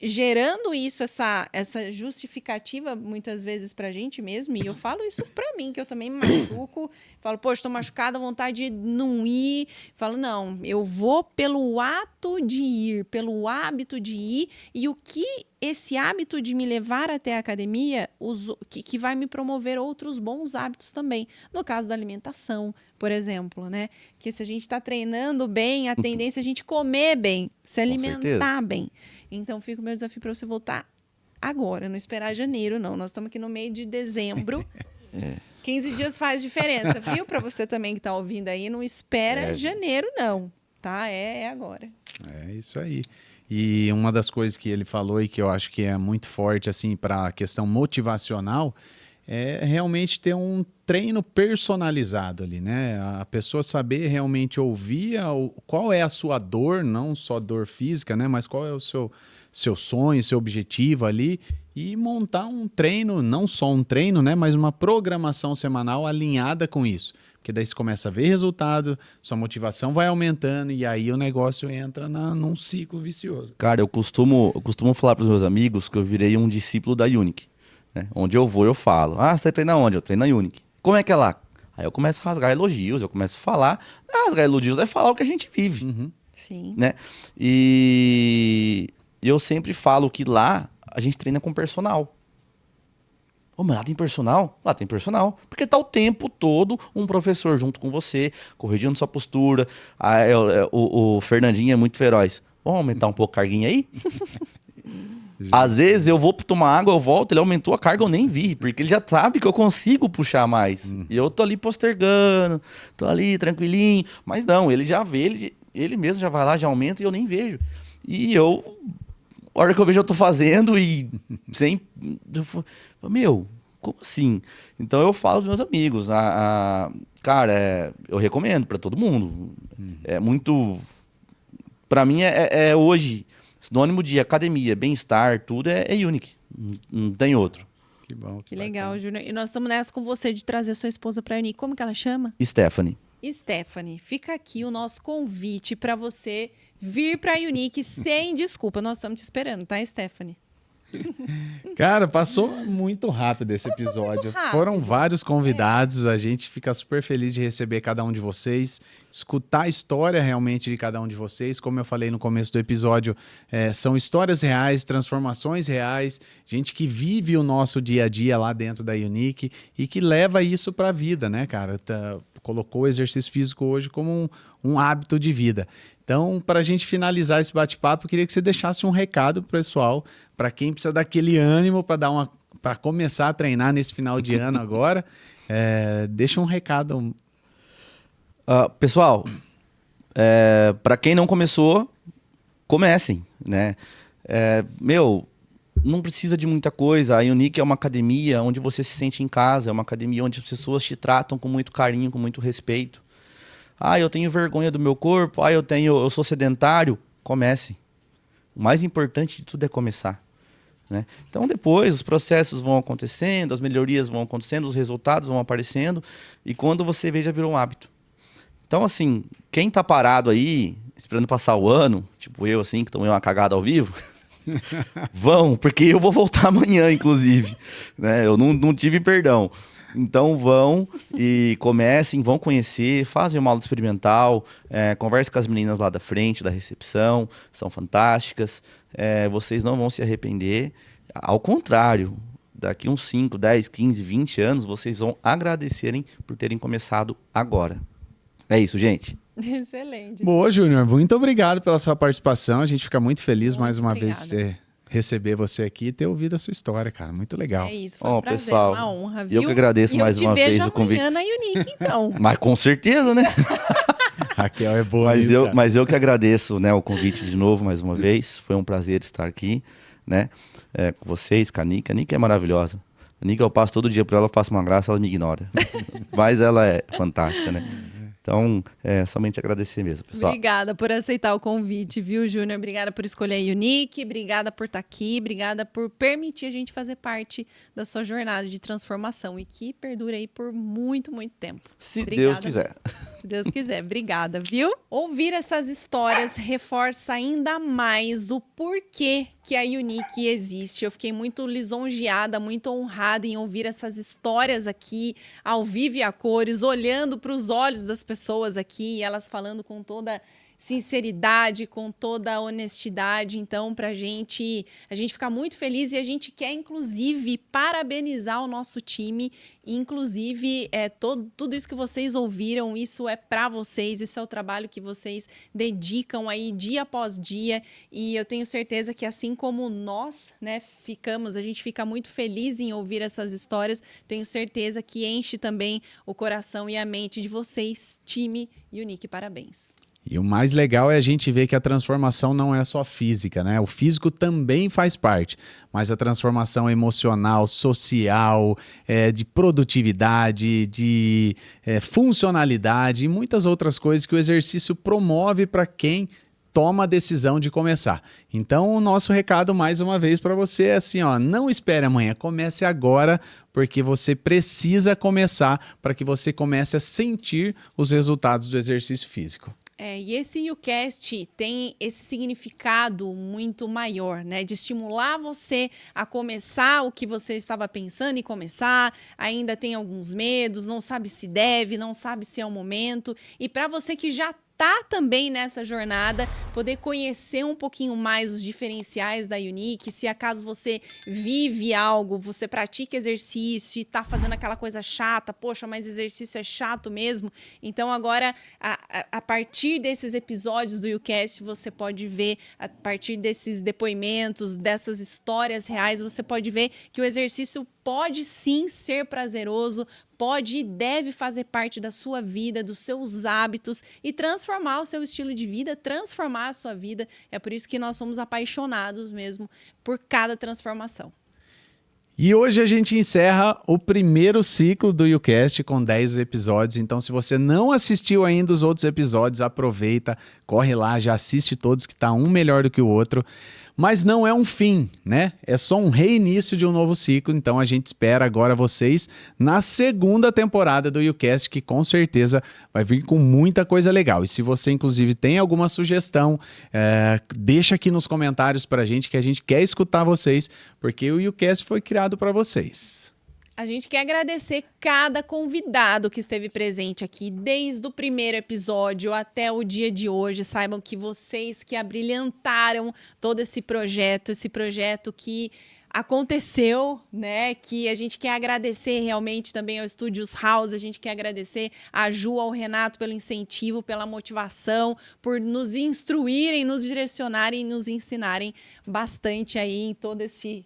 F: gerando isso, essa justificativa muitas vezes pra gente mesmo, e eu falo isso pra mim, que eu também me machuco, falo, poxa, tô machucada, vontade de não ir, falo, não, eu vou pelo ato de ir, pelo hábito de ir, e o que esse hábito de me levar até a academia que vai me promover outros bons hábitos também. No caso da alimentação, por exemplo, né? Que se a gente está treinando bem, a tendência é a gente comer bem, se alimentar bem. Então, fica o meu desafio para você voltar agora, não esperar janeiro, não. Nós estamos aqui no meio de dezembro. 15 dias faz diferença, viu? Para você também que está ouvindo aí, não espera janeiro, não. Tá? É agora.
G: É isso aí. E uma das coisas que ele falou e que eu acho que é muito forte assim para a questão motivacional é realmente ter um treino personalizado ali, né? A pessoa saber realmente ouvir qual é a sua dor, não só dor física, né? Mas qual é o seu sonho, seu objetivo ali e montar um treino, não só um treino, né? Mas uma programação semanal alinhada com isso. Porque daí você começa a ver resultado, sua motivação vai aumentando e aí o negócio entra num ciclo vicioso.
E: Cara, eu costumo falar para os meus amigos que eu virei um discípulo da Unique. Né? Onde eu vou, eu falo. Ah, você treina onde? Eu treino na Unique. Como é que é lá? Aí eu começo a rasgar elogios, eu começo a falar. Rasgar elogios é falar o que a gente vive.
G: Uhum.
F: Sim.
E: Né? E eu sempre falo que lá a gente treina com personal. Ô, mas lá tem personal? Lá tem personal. Porque tá o tempo todo um professor junto com você, corrigindo sua postura. O Fernandinho é muito feroz. Vamos aumentar um pouco a carguinha aí? Às vezes eu vou tomar água, eu volto, ele aumentou a carga, eu nem vi. Porque ele já sabe que eu consigo puxar mais. E eu tô ali postergando, tô ali tranquilinho. Mas não, ele já vê, ele mesmo já vai lá, já aumenta e eu nem vejo. E a hora que eu vejo eu tô fazendo e sem... Meu, como assim? Então eu falo aos meus amigos, cara, eu recomendo pra todo mundo. É muito... Pra mim é hoje, sinônimo de academia, bem-estar, tudo é Unique. Não tem outro.
G: Que bom.
F: Que legal, Júnior. E nós estamos nessa com você de trazer sua esposa pra Unique. Como que ela chama?
E: Stephanie.
F: Stephanie, fica aqui o nosso convite para você vir para a Unique sem desculpa. Nós estamos te esperando, tá, Stephanie?
G: Cara, passou muito rápido esse episódio.
F: muito rápido.
G: Foram vários convidados, a gente fica super feliz de receber cada um de vocês, escutar a história realmente de cada um de vocês. Como eu falei no começo do episódio, são histórias reais, transformações reais, gente que vive o nosso dia a dia lá dentro da Unique e que leva isso para a vida, né, cara? Colocou o exercício físico hoje como um hábito de vida. Então, para a gente finalizar esse bate-papo, eu queria que você deixasse um recado pro pessoal, para quem precisa daquele ânimo para começar a treinar nesse final de ano agora. Deixa um recado.
E: Pessoal, para quem não começou, comecem, né? Não precisa de muita coisa. A Unique é uma academia onde você se sente em casa, é uma academia onde as pessoas te tratam com muito carinho, com muito respeito. Eu tenho vergonha do meu corpo, eu sou sedentário. Comece. O mais importante de tudo é começar. Né? Então depois os processos vão acontecendo, as melhorias vão acontecendo, os resultados vão aparecendo e quando você vê já virou um hábito. Então assim, quem tá parado aí, esperando passar o ano, tipo eu assim, que tomei uma cagada ao vivo... Vão, porque eu vou voltar amanhã, inclusive. Né? Eu não tive perdão. Então vão e comecem, vão conhecer, fazem uma aula experimental, conversem com as meninas lá da frente, da recepção, são fantásticas. Vocês não vão se arrepender. Ao contrário, daqui uns 5, 10, 15, 20 anos, vocês vão agradecerem por terem começado agora. É isso, gente.
F: Excelente.
G: Boa, Júnior. Muito obrigado pela sua participação. A gente fica muito feliz mais uma vez de receber você aqui e ter ouvido a sua história, cara. Muito legal.
F: É isso, foi um prazer,
E: pessoal,
F: uma honra, viu?
E: Eu que agradeço mais uma vez o convite.
F: Eu te vejo amanhã na Unique, então.
E: Mas com certeza, né?
G: Raquel é boa nisso,
E: mas eu que agradeço, né, o convite de novo, mais uma vez. Foi um prazer estar aqui, né? Com vocês, com a Nick. A Nick é maravilhosa. A Nick, eu passo todo dia por ela, eu faço uma graça, ela me ignora. Mas ela é fantástica, né? Então, somente agradecer mesmo, pessoal.
F: Obrigada por aceitar o convite, viu, Júnior? Obrigada por escolher a Unique, obrigada por estar aqui, obrigada por permitir a gente fazer parte da sua jornada de transformação e que perdure aí por muito, muito tempo.
E: Se
F: Obrigada
E: Deus quiser.
F: Mesmo. Se Deus quiser. Obrigada, viu? Ouvir essas histórias reforça ainda mais o porquê que a Unique existe. Eu fiquei muito lisonjeada, muito honrada em ouvir essas histórias aqui, ao vivo e a cores, olhando para os olhos das pessoas aqui, elas falando com toda sinceridade, com toda a honestidade. Então, a gente fica muito feliz e a gente quer, inclusive, parabenizar o nosso time. Inclusive, tudo isso que vocês ouviram, isso é para vocês, isso é o trabalho que vocês dedicam aí dia após dia. E eu tenho certeza que, assim como nós, né, a gente fica muito feliz em ouvir essas histórias. Tenho certeza que enche também o coração e a mente de vocês, time Unique. Parabéns.
G: E o mais legal é a gente ver que a transformação não é só física, né? O físico também faz parte, mas a transformação emocional, social, de produtividade, de funcionalidade e muitas outras coisas que o exercício promove para quem toma a decisão de começar. Então, o nosso recado, mais uma vez, para você é assim, ó, não espere amanhã, comece agora, porque você precisa começar para que você comece a sentir os resultados do exercício físico.
F: E esse YouCast tem esse significado muito maior, né? De estimular você a começar o que você estava pensando em começar, ainda tem alguns medos, não sabe se deve, não sabe se é o momento. E para você que já está também nessa jornada, poder conhecer um pouquinho mais os diferenciais da Unique, se acaso você vive algo, você pratica exercício e está fazendo aquela coisa chata, poxa, mas exercício é chato mesmo. Então agora, a partir desses episódios do YouCast, você pode ver, a partir desses depoimentos, dessas histórias reais, você pode ver que o exercício pode sim ser prazeroso, pode e deve fazer parte da sua vida, dos seus hábitos e transformar o seu estilo de vida, transformar a sua vida. É por isso que nós somos apaixonados mesmo por cada transformação.
G: E hoje a gente encerra o primeiro ciclo do YouCast com 10 episódios. Então, se você não assistiu ainda os outros episódios, aproveita, corre lá, já assiste todos, que tá um melhor do que o outro. Mas não é um fim, né? É só um reinício de um novo ciclo. Então a gente espera agora vocês na segunda temporada do YouCast, que com certeza vai vir com muita coisa legal. E se você, inclusive, tem alguma sugestão, deixa aqui nos comentários pra gente, que a gente quer escutar vocês, porque o YouCast foi criado para vocês.
F: A gente quer agradecer cada convidado que esteve presente aqui, desde o primeiro episódio até o dia de hoje. Saibam que vocês que abrilhantaram todo esse projeto que aconteceu, né? Que a gente quer agradecer realmente também ao Studios House, a gente quer agradecer a Ju, ao Renato pelo incentivo, pela motivação, por nos instruírem, nos direcionarem, nos ensinarem bastante aí em todo esse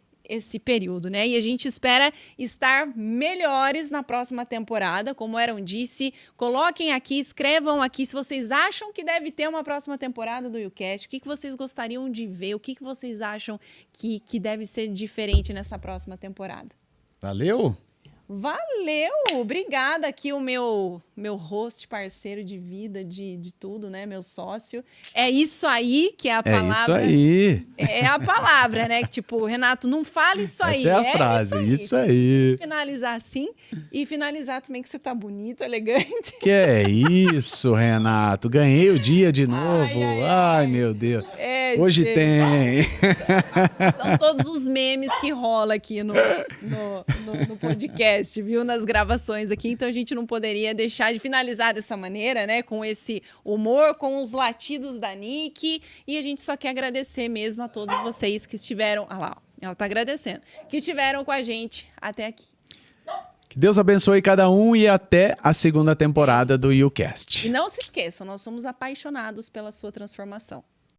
F: período, né? E a gente espera estar melhores na próxima temporada, como Eron disse. Coloquem aqui, escrevam aqui se vocês acham que deve ter uma próxima temporada do YouCast, o que vocês gostariam de ver, o que vocês acham que deve ser diferente nessa próxima temporada.
G: Valeu!
F: Valeu! Obrigada aqui o meu host, parceiro de vida, de tudo, né? Meu sócio. É isso aí que é a palavra.
G: É isso aí.
F: É a palavra, né? Tipo, Renato, não fale isso aí.
G: Essa é a frase, isso aí.
F: Finalizar assim e finalizar também que você tá bonito, elegante.
G: Que é isso, Renato. Ganhei o dia de novo. Ai, meu Deus. Hoje gente, tem.
F: São todos os memes que rola aqui no podcast, viu? Nas gravações aqui. Então a gente não poderia deixar de finalizar dessa maneira, né? Com esse humor, com os latidos da Nick. E a gente só quer agradecer mesmo a todos vocês que estiveram... Ah lá, ela tá agradecendo. Que estiveram com a gente até aqui.
G: Que Deus abençoe cada um e até a segunda temporada do YouCast.
F: E não se esqueçam, nós somos apaixonados pela sua transformação.